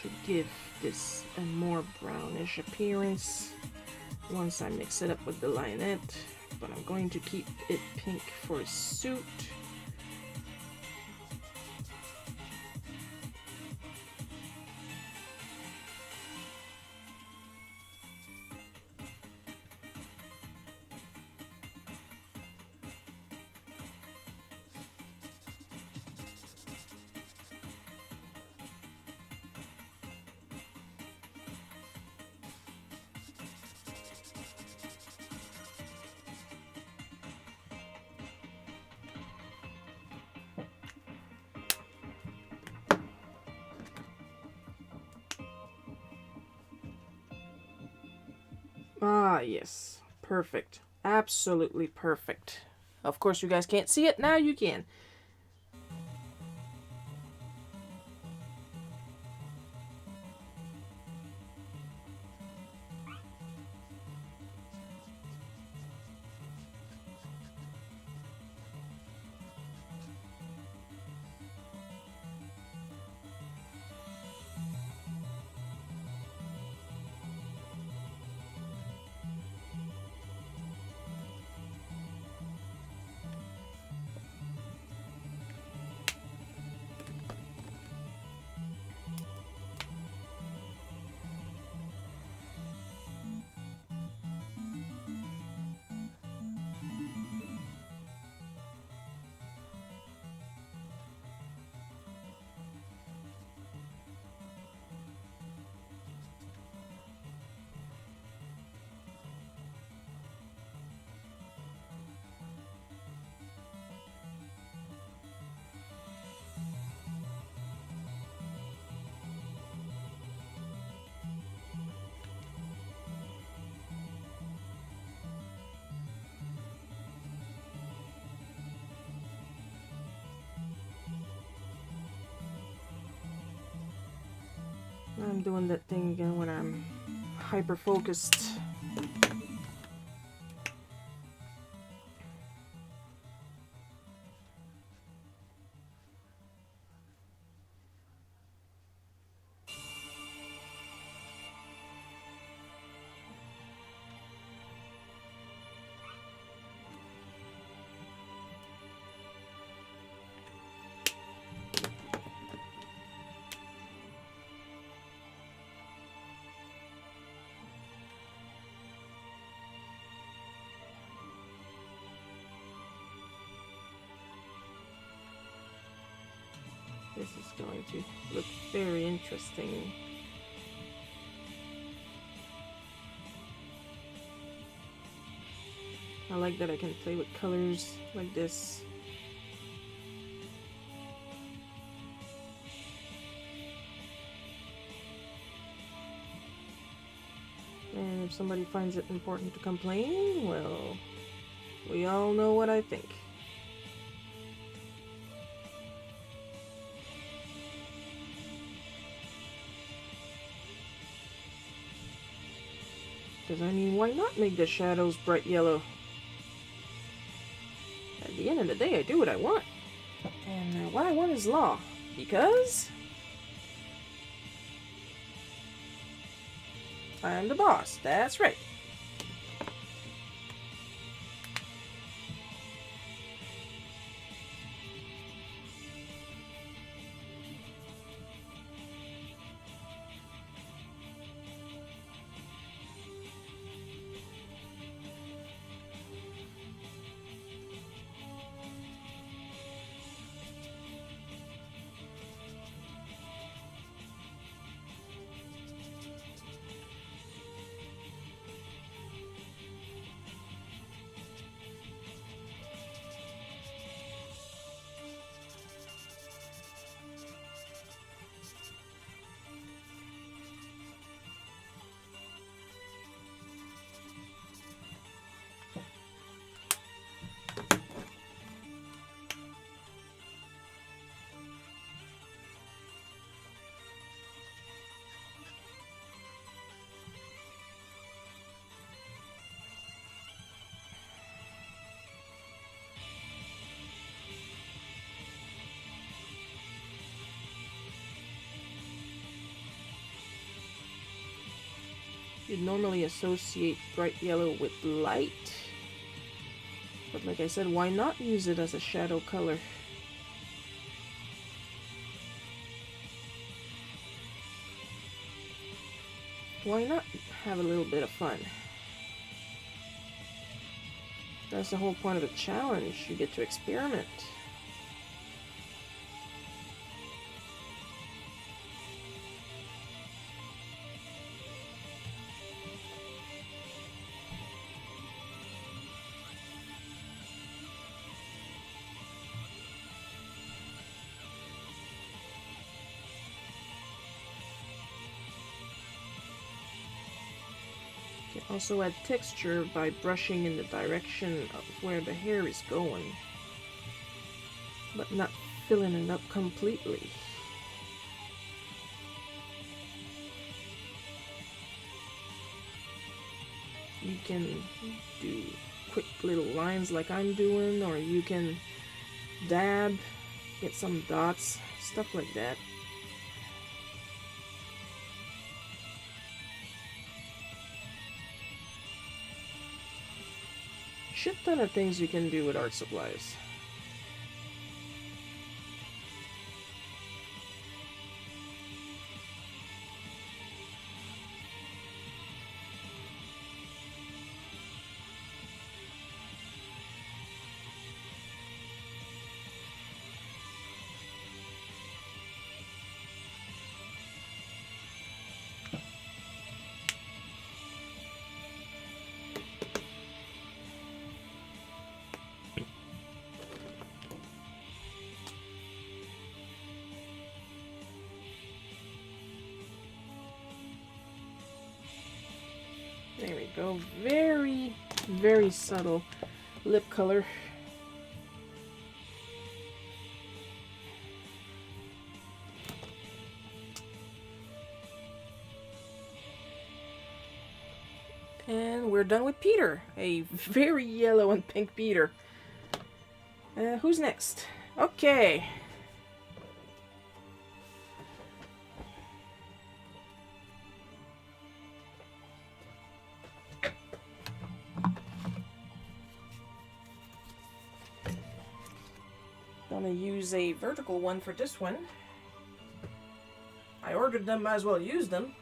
Should give this a more brownish appearance once I mix it up with the lionette, but I'm going to keep it pink for a suit. Ah, yes. Perfect. Absolutely perfect. Of course, you guys can't see it. Now you can. I'm doing that thing again when I'm hyper focused. This is going to look very interesting. I like that I can play with colors like this. And if somebody finds it important to complain, well, we all know what I think. Because, I mean, why not make the shadows bright yellow? At the end of the day, I do what I want. And what I want is law. Because I'm the boss. That's right. You'd normally associate bright yellow with light. But like I said, why not use it as a shadow color? Why not have a little bit of fun? That's the whole point of the challenge. You get to experiment. You can also add texture by brushing in the direction of where the hair is going, but not filling it up completely. You can do quick little lines like I'm doing, or you can dab, get some dots, stuff like that. Shit ton of things you can do with art supplies. There we go. Very, very subtle lip color. And we're done with Peter. A very yellow and pink Peter. Who's next? Okay. Gonna use a vertical one for this one. I ordered them, might as well use them.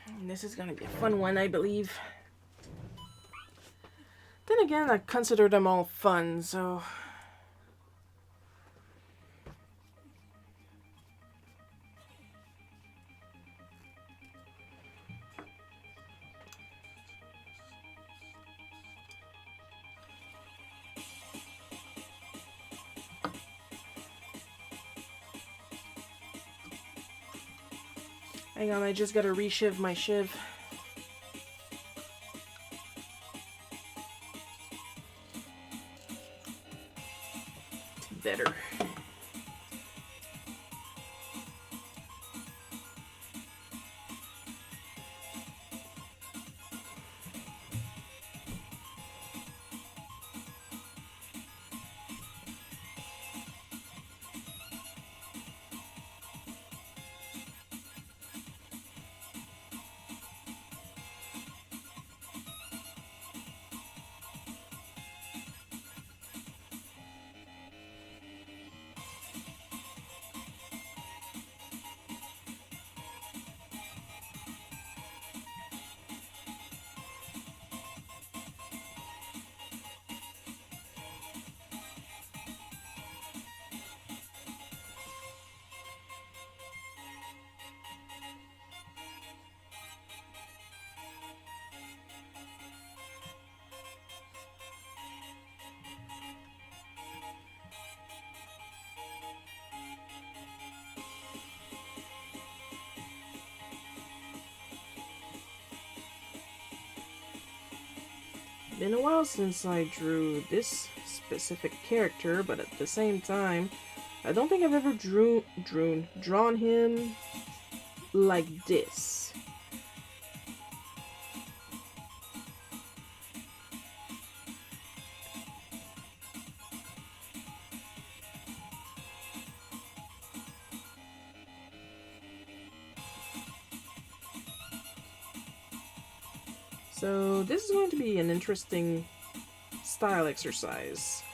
And this is gonna be a fun one, I believe. Then again, I consider them all fun, so Hang on, I just gotta reshiv my shiv. Better. Been a while since I drew this specific character, but at the same time, I don't think I've ever drawn him like this. So this is going to be an interesting style exercise.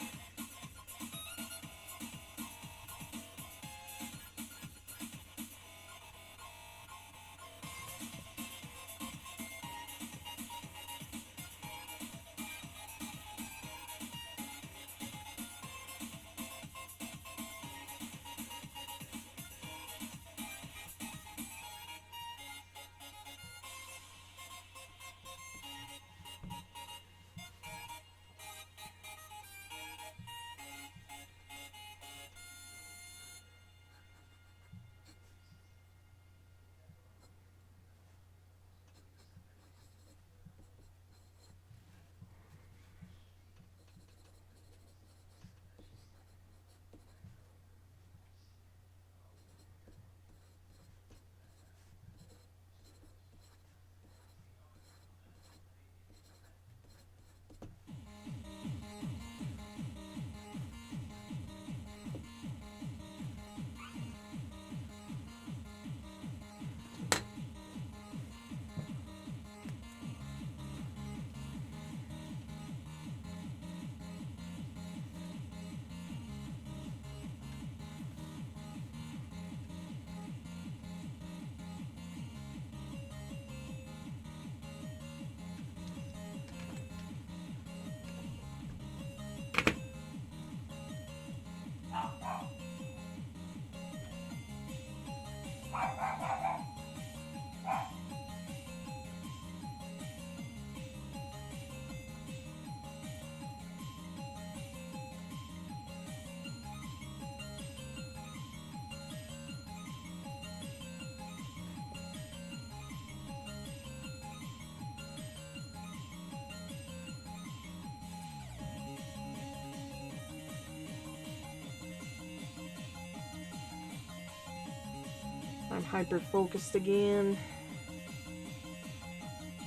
I'm hyper focused again.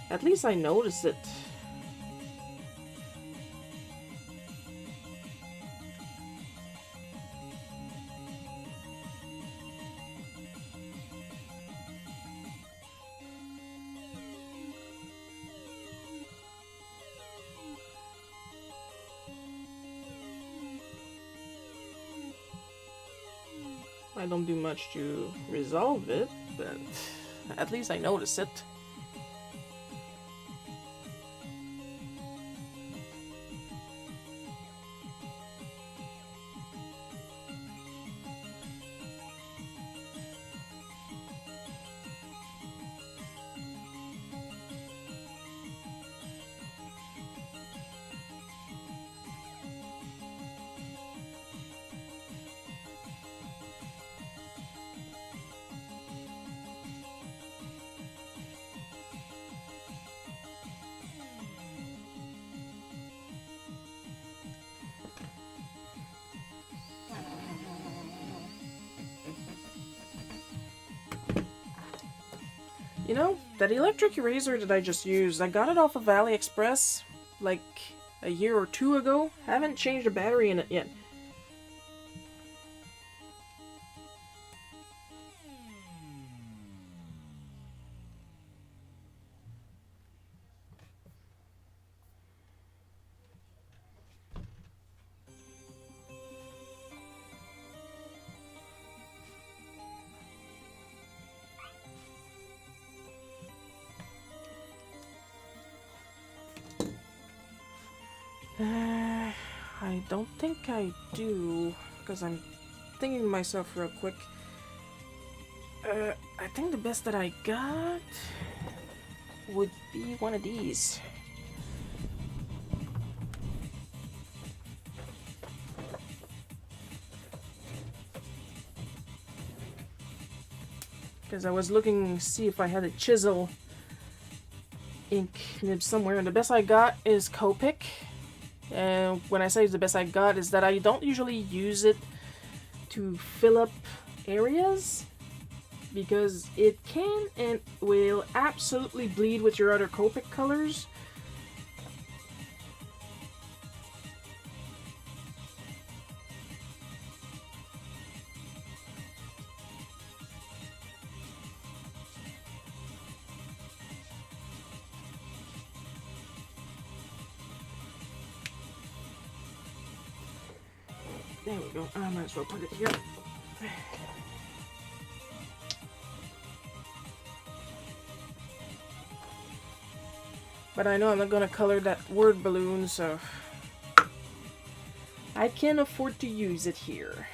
At least I notice it. I don't do much to resolve it, but at least I notice it. You know, that electric eraser that I just used, I got it off of AliExpress like a year or two ago. Haven't changed the battery in it yet. I don't think I do, because I'm thinking to myself real quick. I think the best that I got would be one of these. Because I was looking to see if I had a chisel ink nib somewhere, and the best I got is Copic. And when I say the best I got, is that I don't usually use it to fill up areas, because it can and will absolutely bleed with your other Copic colors. There we go. I might as well put it here. But I know I'm not gonna color that word balloon, so I can afford to use it here.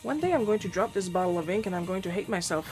One day I'm going to drop this bottle of ink and I'm going to hate myself.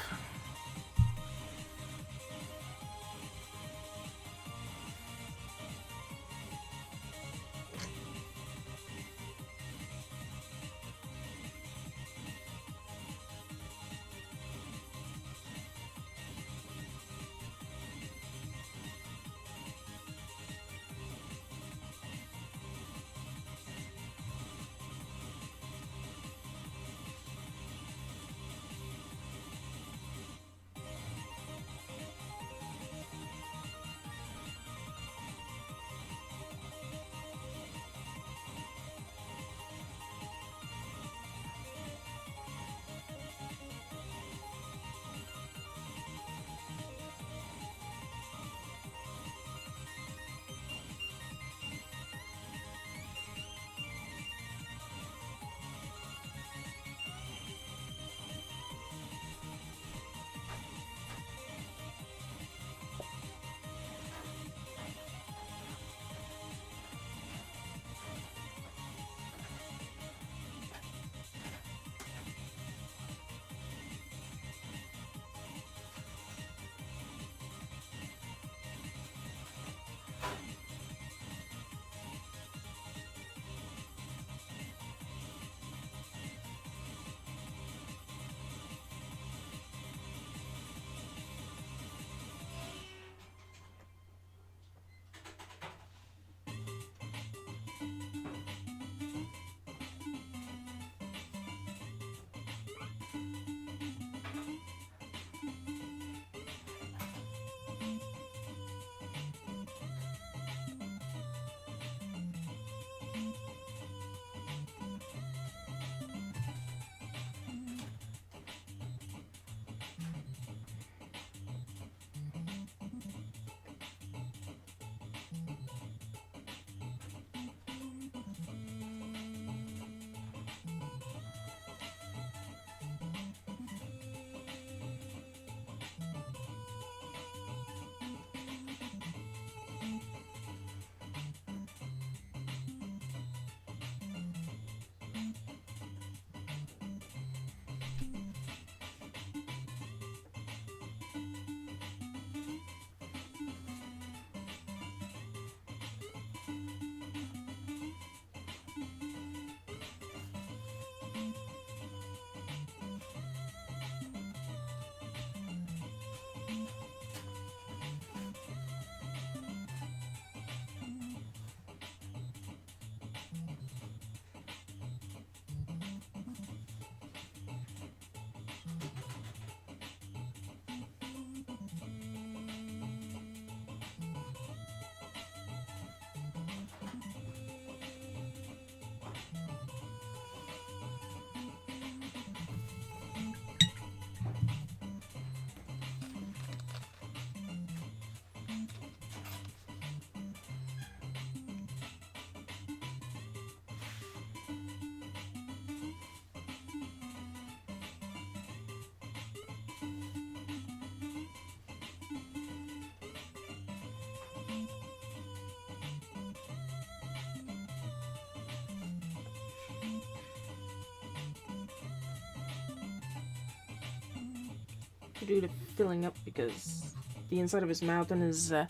Do the filling up because the inside of his mouth and his the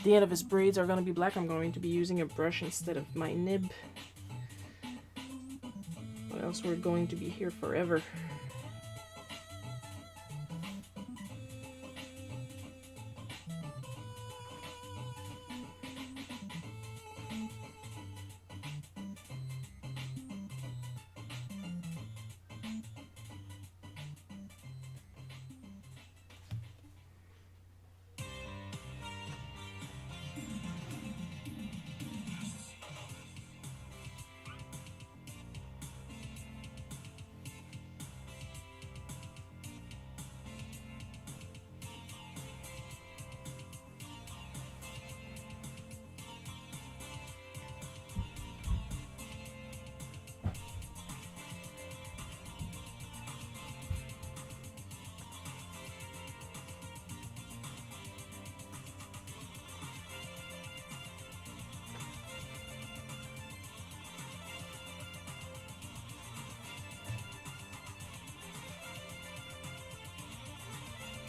end of his braids are going to be black. I'm going to be using a brush instead of my nib, or else we're going to be here forever.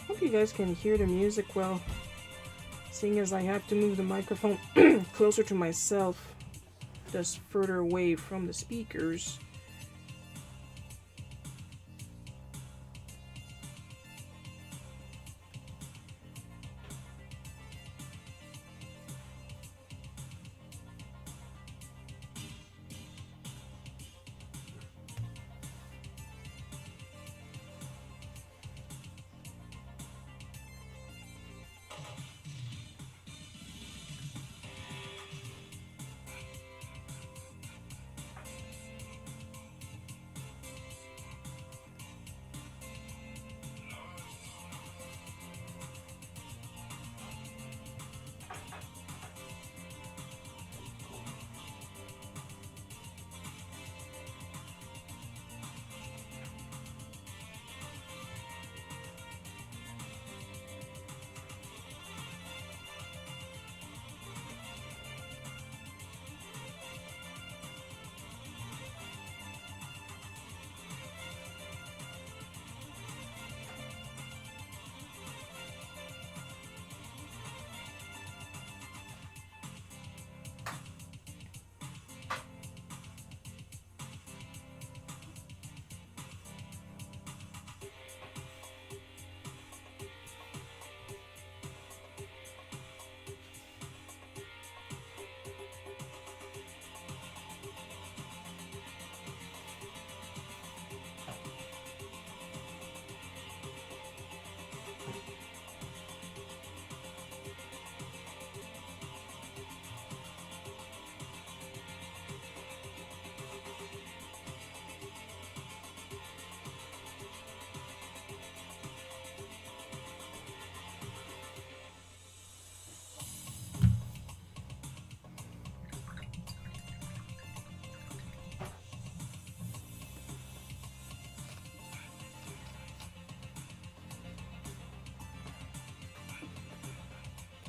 Hope you guys can hear the music well, seeing as I have to move the microphone closer to myself, thus further away from the speakers.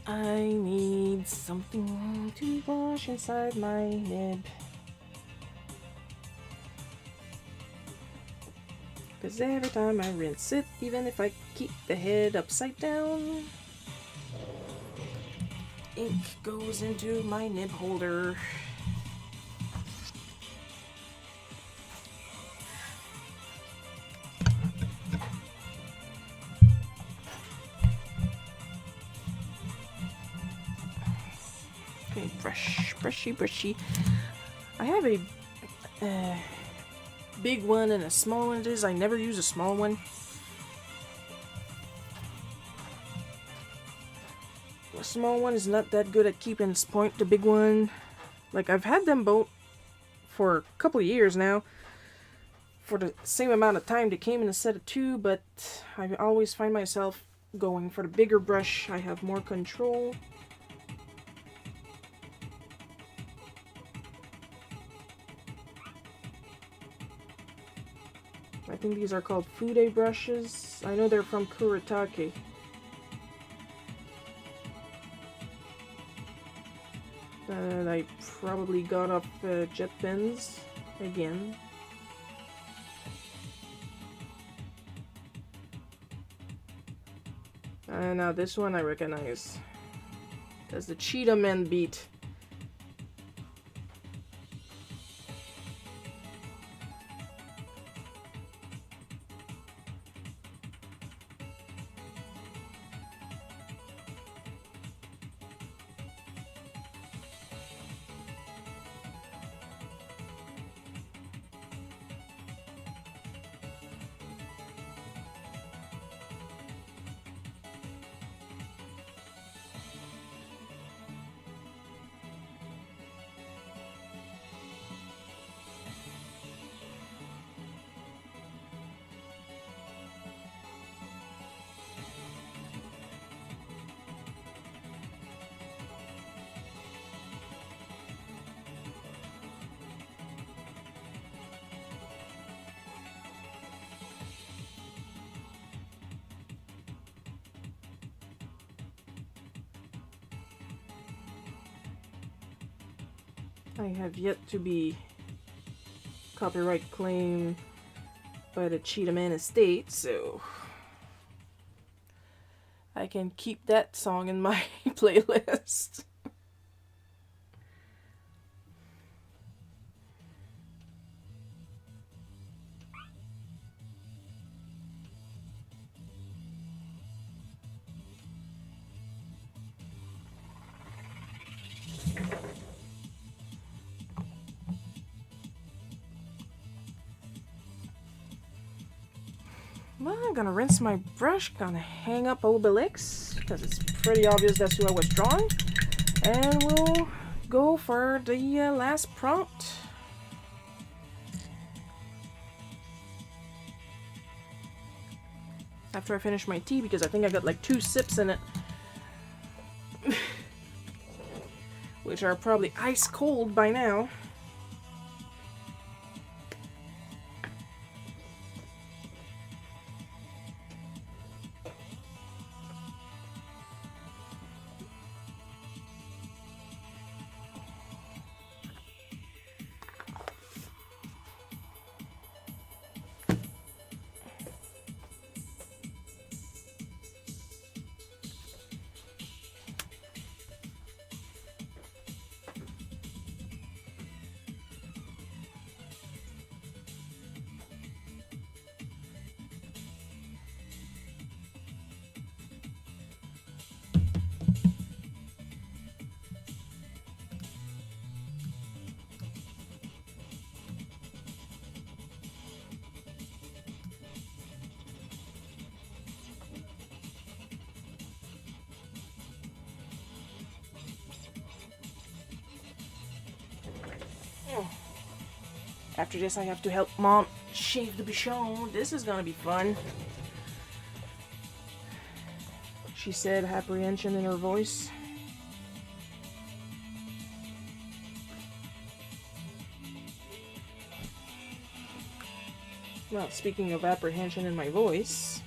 I need something to wash inside my nib, because every time I rinse it, even if I keep the head upside down, ink goes into my nib holder. Okay, brushy. I have a big one and a small one. I never use a small one small one is not that good at keeping its point. The big one, like I've had them both for a couple of years now. For the same amount of time, they came in a set of 2, but I always find myself going for the bigger brush. I have more control. I think these are called Fude brushes. I know they're from Kuretake. That I probably got off Jet Pens again. And now this one I recognize. That's the Cheetah Man beat. I have yet to be copyright claimed by the Cheetah Man estate, so I can keep that song in my playlist. Well, I'm gonna rinse my brush, gonna hang up Obelix, because it's pretty obvious that's who I was drawing. And we'll go for the last prompt. After I finish my tea, because I think I got like 2 sips in it. Which are probably ice cold by now. After this, I have to help Mom shave the bichon. This is gonna be fun. She said apprehension in her voice. Well, speaking of apprehension in my voice,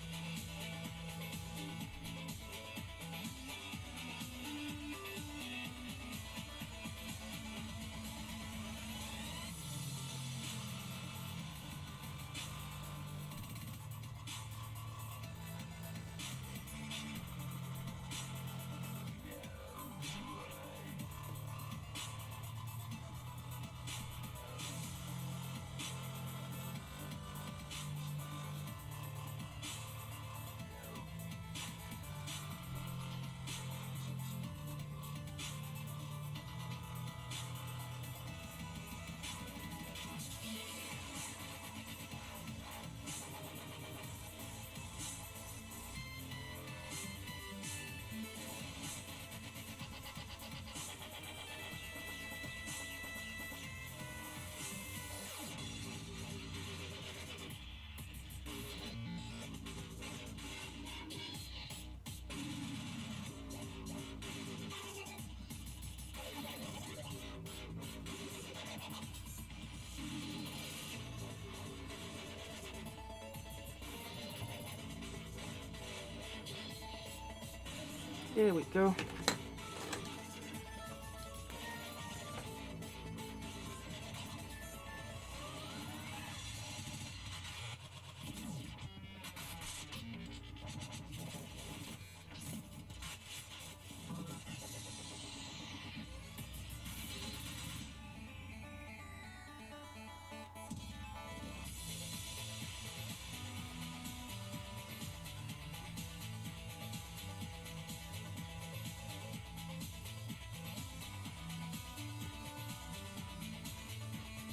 There we go.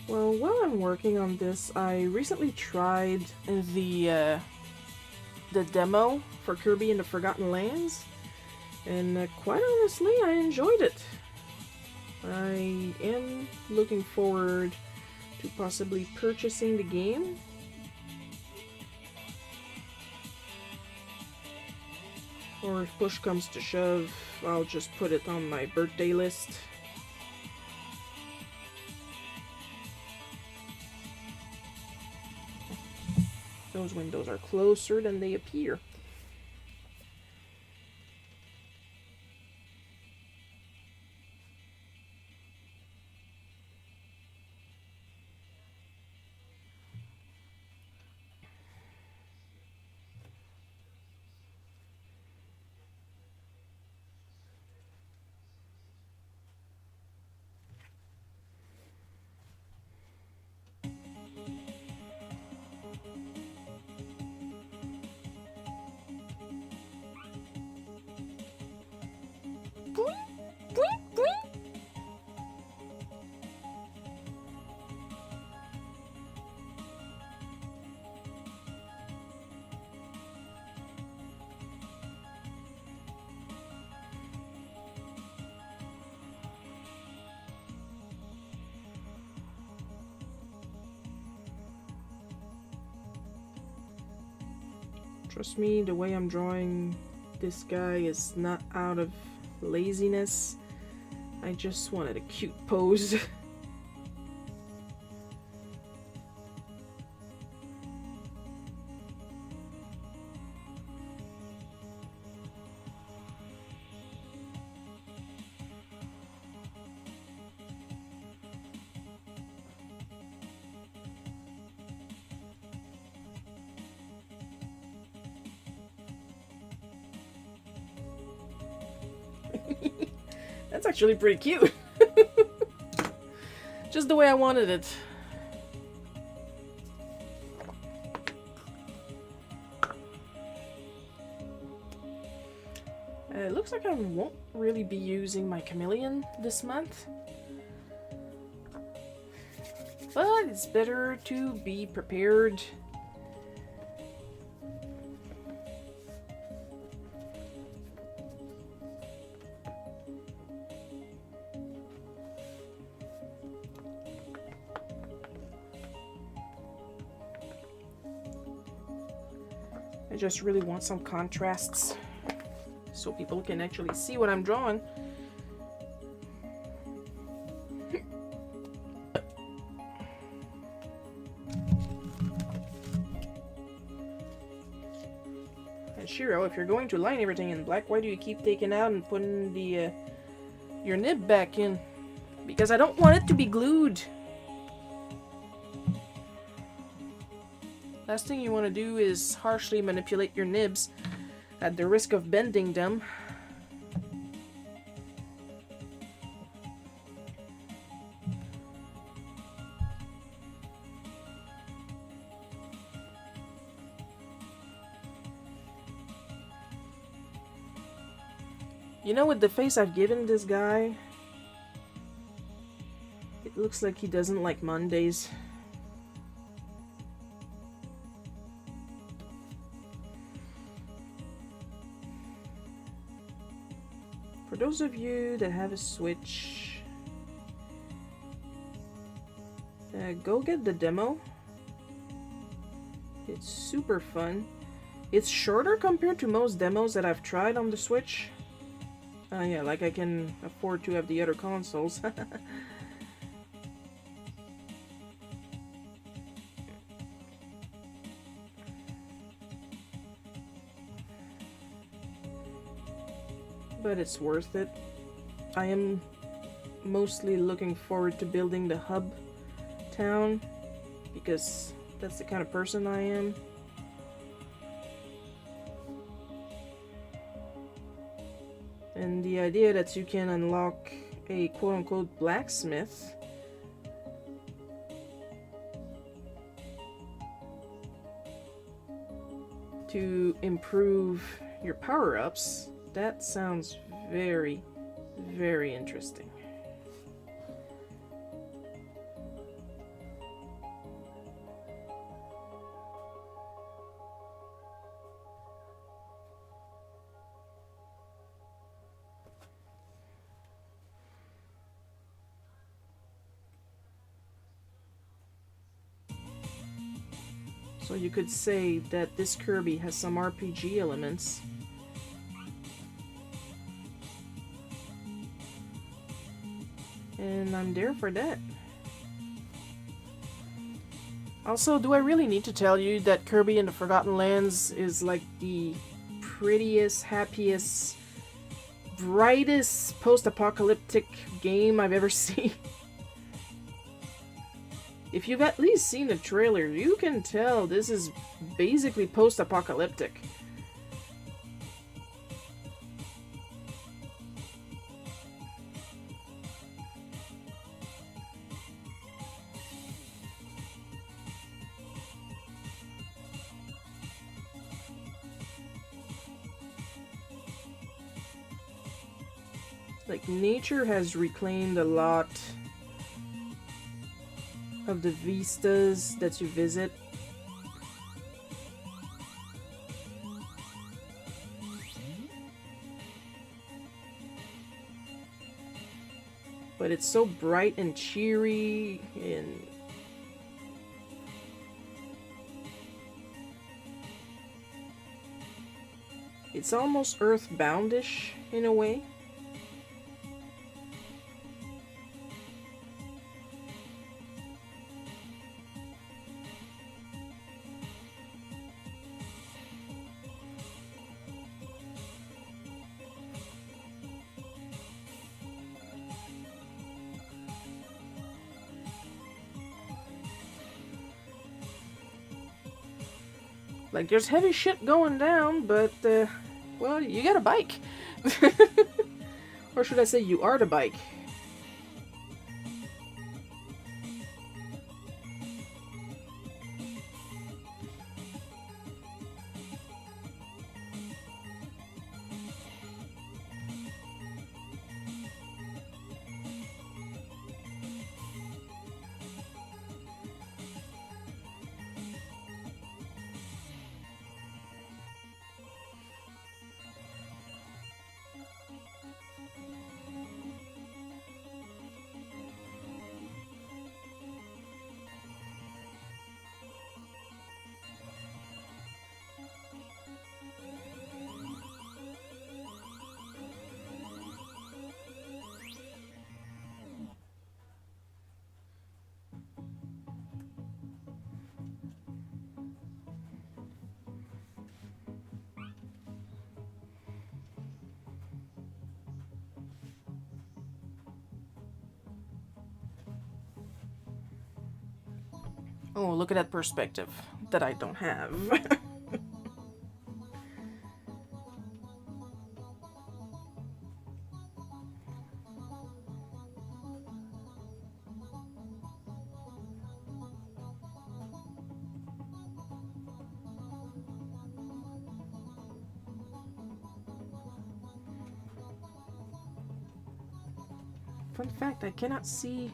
Well, while I'm working on this, I recently tried the demo for Kirby and the Forgotten Lands, and quite honestly, I enjoyed it. I am looking forward to possibly purchasing the game. Or if push comes to shove, I'll just put it on my birthday list. Those windows are closer than they appear. Trust me, the way I'm drawing this guy is not out of laziness. I just wanted a cute pose. That's actually pretty cute. Just the way I wanted it. It looks like I won't really be using my chameleon this month. But it's better to be prepared. I just really want some contrasts so people can actually see what I'm drawing. And Shiro, if you're going to line everything in black, why do you keep taking out and putting the your nib back in? Because I don't want it to be glued. Last thing you want to do is harshly manipulate your nibs at the risk of bending them. You know, with the face I've given this guy, it looks like he doesn't like Mondays. For those of you that have a Switch, go get the demo. It's super fun. It's shorter compared to most demos that I've tried on the Switch. Yeah, like I can afford to have the other consoles. but it's worth it. I am mostly looking forward to building the hub town because that's the kind of person I am. And the idea that you can unlock a quote-unquote blacksmith to improve your power-ups, that sounds very, very interesting. So you could say that this Kirby has some RPG elements. And I'm there for that. Also, do I really need to tell you that Kirby in the Forgotten Lands is like the prettiest, happiest, brightest post-apocalyptic game I've ever seen? If you've at least seen the trailer, you can tell this is basically post-apocalyptic. Like, nature has reclaimed a lot of the vistas that you visit. But it's so bright and cheery and it's almost earthboundish in a way. Like, there's heavy shit going down, but, well, you got a bike. Or should I say, you are the bike. Oh, look at that perspective that I don't have. Fun fact, I cannot see...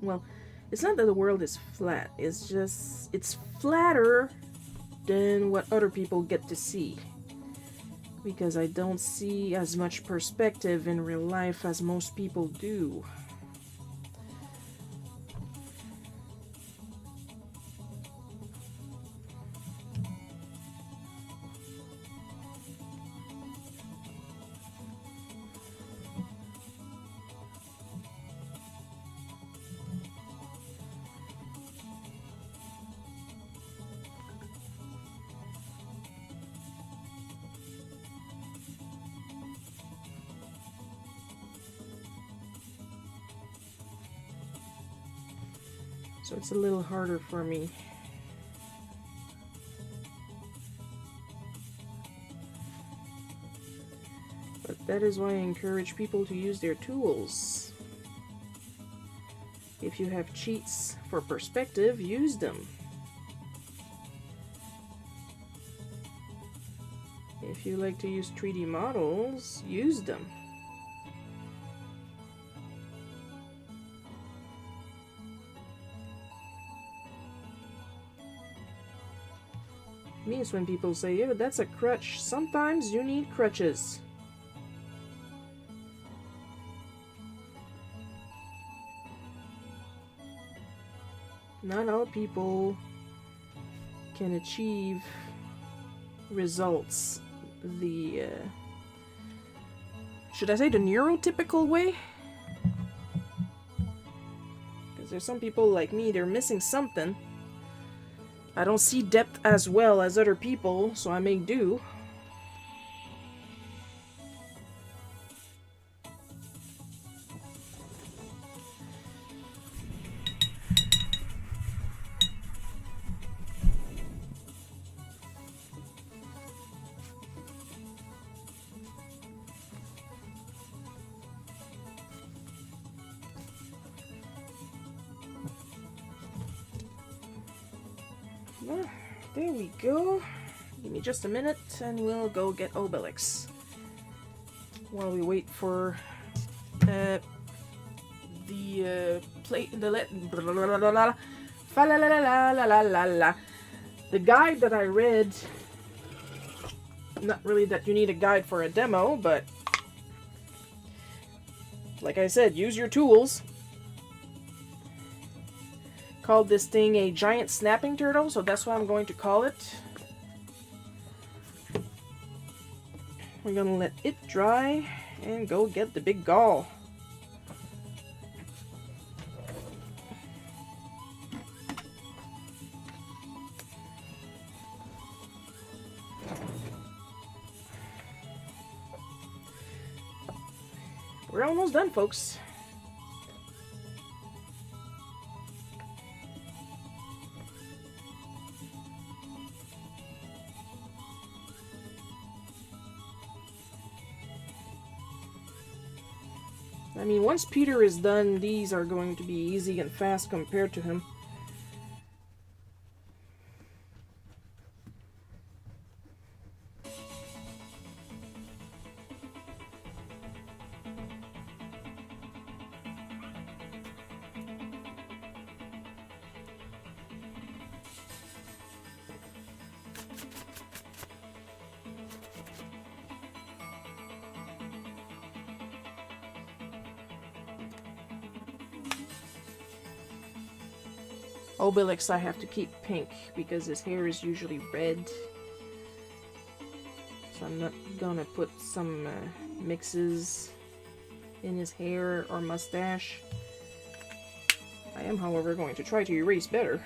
Well, it's not that the world is flat, it's just... It's flatter than what other people get to see. Because I don't see as much perspective in real life as most people do. So it's a little harder for me. But that is why I encourage people to use their tools. If you have cheats for perspective, use them. If you like to use 3D models, use them. Means when people say, "Yeah, that's a crutch," sometimes you need crutches. Not all people can achieve results the should I say the neurotypical way? Because there's some people like me, they're missing something. I don't see depth as well as other people, so I make do. Well, there we go. Give me just a minute and we'll go get Obelix. While we wait for the guide that I read. Not really that you need a guide for a demo, but like I said, use your tools. Called this thing a giant snapping turtle, so that's what I'm going to call it. We're gonna let it dry and go get the big gall. We're almost done, folks. I mean, once Peter is done, these are going to be easy and fast compared to him. Obelix I have to keep pink because his hair is usually red. So I'm not gonna put some mixes in his hair or mustache. I am, however, going to try to erase better.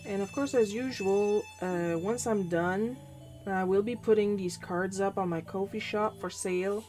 And of course, as usual, once I'm done, I will be putting these cards up on my Ko-fi shop for sale.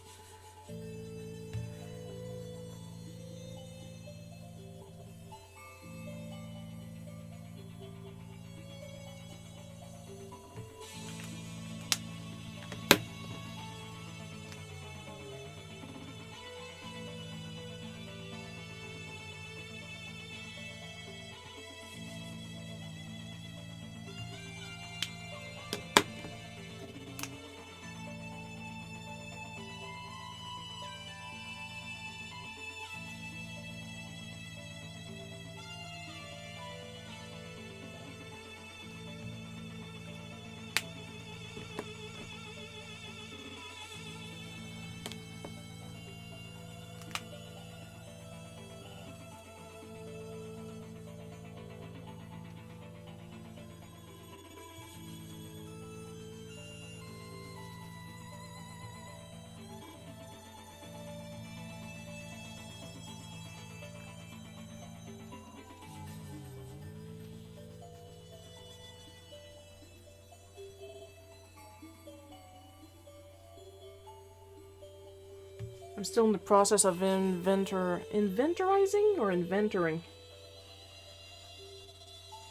I'm still in the process of inventorizing or inventoring?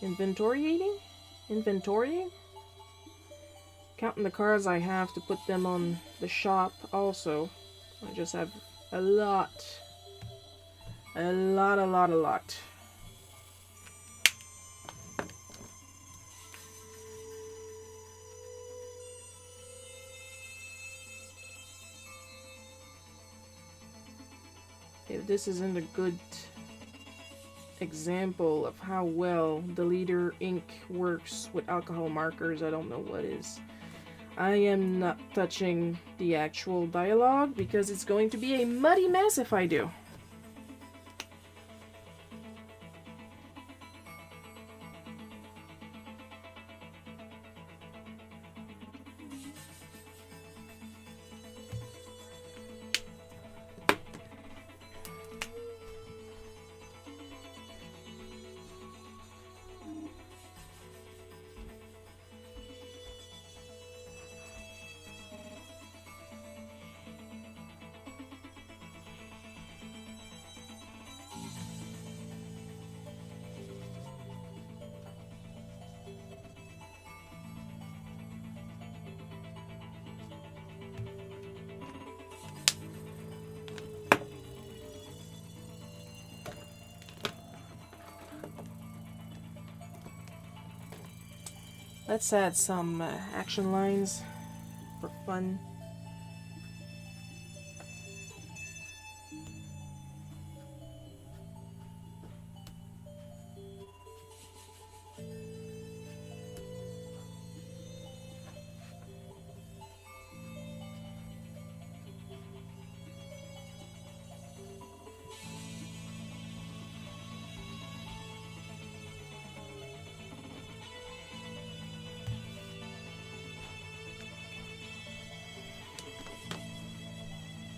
Inventorying? Counting the cards I have to put them on the shop also. I just have a lot. A lot. If this isn't a good example of how well the leader ink works with alcohol markers, I don't know what is. I am not touching the actual dialogue because it's going to be a muddy mess if I do. Let's add some action lines for fun.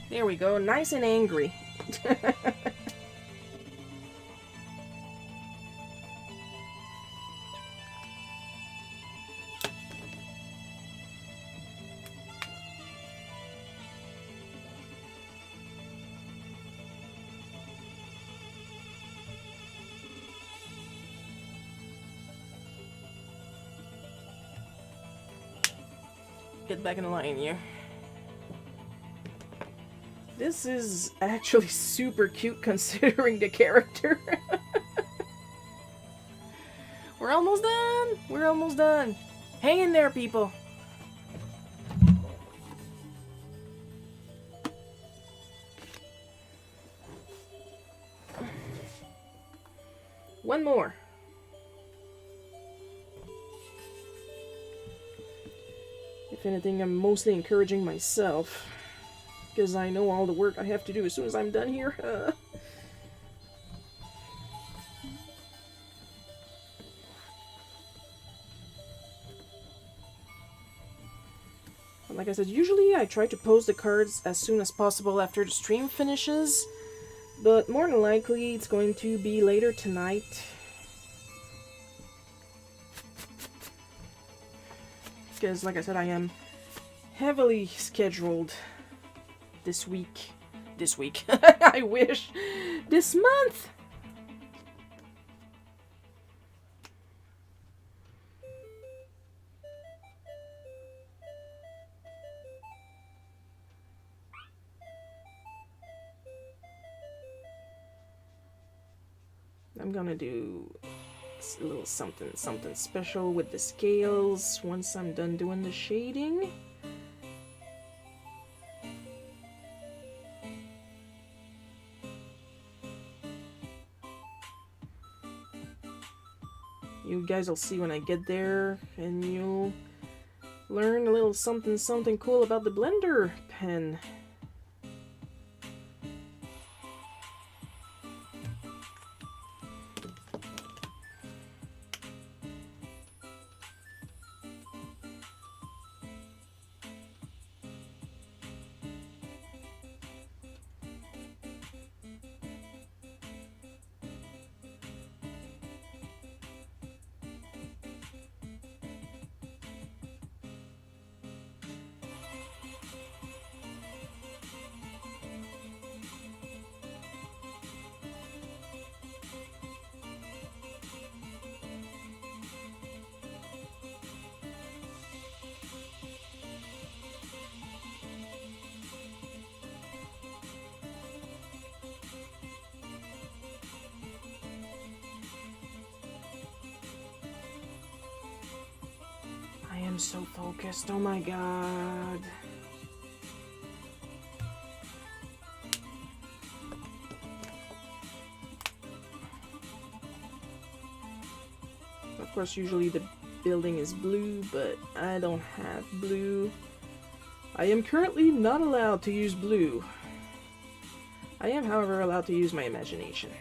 There we go, nice and angry. Get back in the line here. This is actually super cute considering the character. We're almost done! We're almost done. Hang in there, people. One more. If anything, I'm mostly encouraging myself, because I know all the work I have to do as soon as I'm done here. Like I said, usually I try to post the cards as soon as possible after the stream finishes, but more than likely it's going to be later tonight. Because, like I said, I am heavily scheduled this week. I wish. This month! I'm gonna do a little something special with the scales once I'm done doing the shading. You guys will see when I get there, and you'll learn a little something cool about the blender pen. I'm so focused. Oh my god. Of course, usually the building is blue, but I don't have blue. I am currently not allowed to use blue. I am, however, allowed to use my imagination.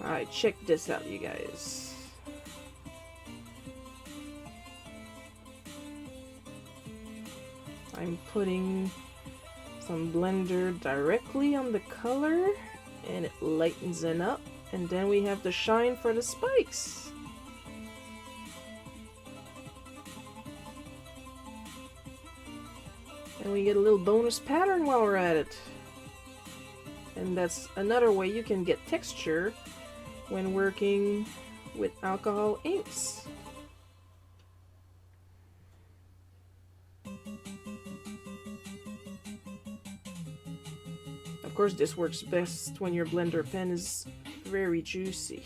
Alright, check this out, you guys. I'm putting some blender directly on the color, and it lightens it up, and then we have the shine for the spikes. And we get a little bonus pattern while we're at it. And that's another way you can get texture when working with alcohol inks. Of course, this works best when your blender pen is very juicy.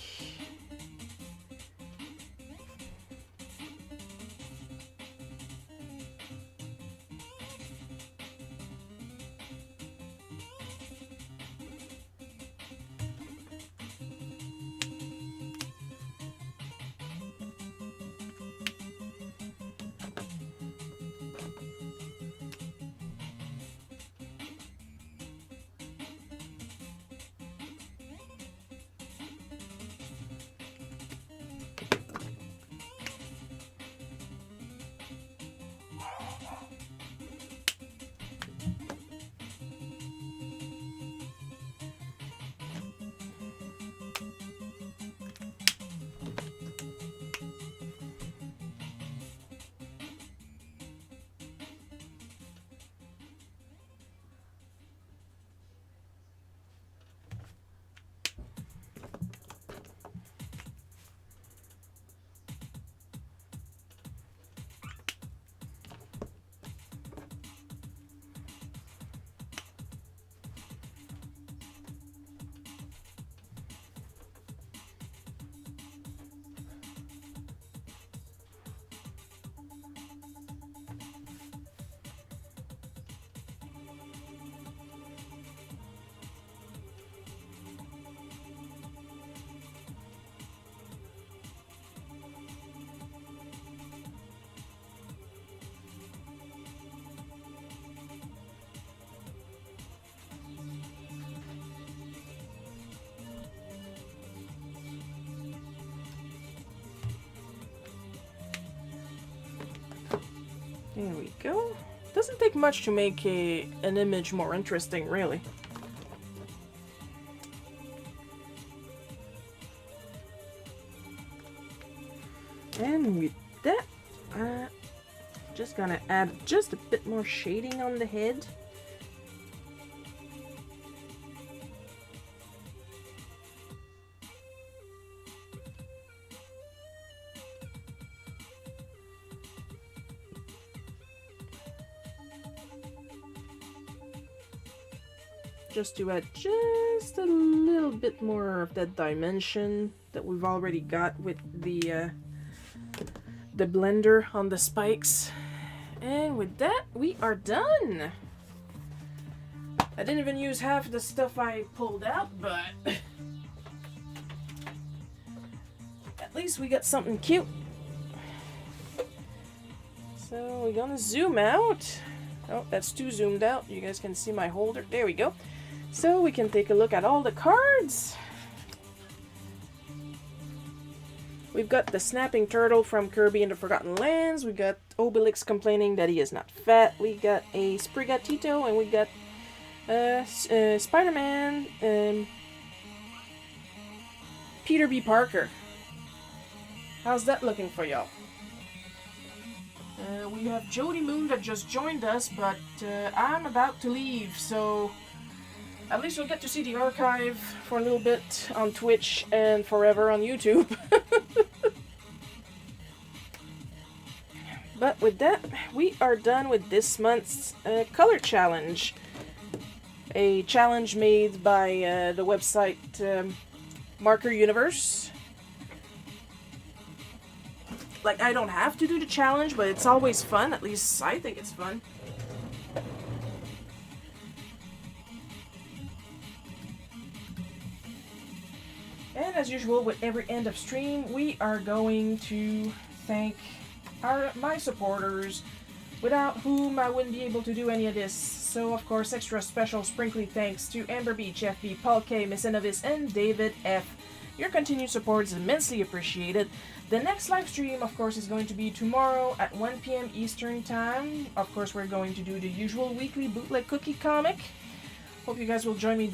There we go. Doesn't take much to make an image more interesting, really. And with that, just gonna add just a bit more shading on the head. Just to add just a little bit more of that dimension that we've already got with the blender on the spikes. And with that, we are done. I didn't even use half the stuff I pulled out, but at least we got something cute. So we're gonna zoom out. Oh, that's too zoomed out. You guys can see my holder. There we go. So we can take a look at all the cards. We've got the snapping turtle from Kirby and the Forgotten Lands. We got Obelix complaining that he is not fat. We got a Sprigatito, and we got Spider-Man, Peter B. Parker. How's that looking for y'all? We have Jody Moon that just joined us, but I'm about to leave, so at least you'll get to see the archive for a little bit on Twitch and forever on YouTube. But with that, we are done with this month's color challenge. A challenge made by the website Marker Universe. Like, I don't have to do the challenge, but it's always fun. At least I think it's fun. And as usual, with every end of stream, we are going to thank my supporters, without whom I wouldn't be able to do any of this. So, of course, extra special sprinkly thanks to Amber Beach, FB, Paul K, Miss Inovis, and David F. Your continued support is immensely appreciated. The next live stream, of course, is going to be tomorrow at 1 p.m. Eastern Time. Of course, we're going to do the usual weekly bootleg cookie comic. Hope you guys will join me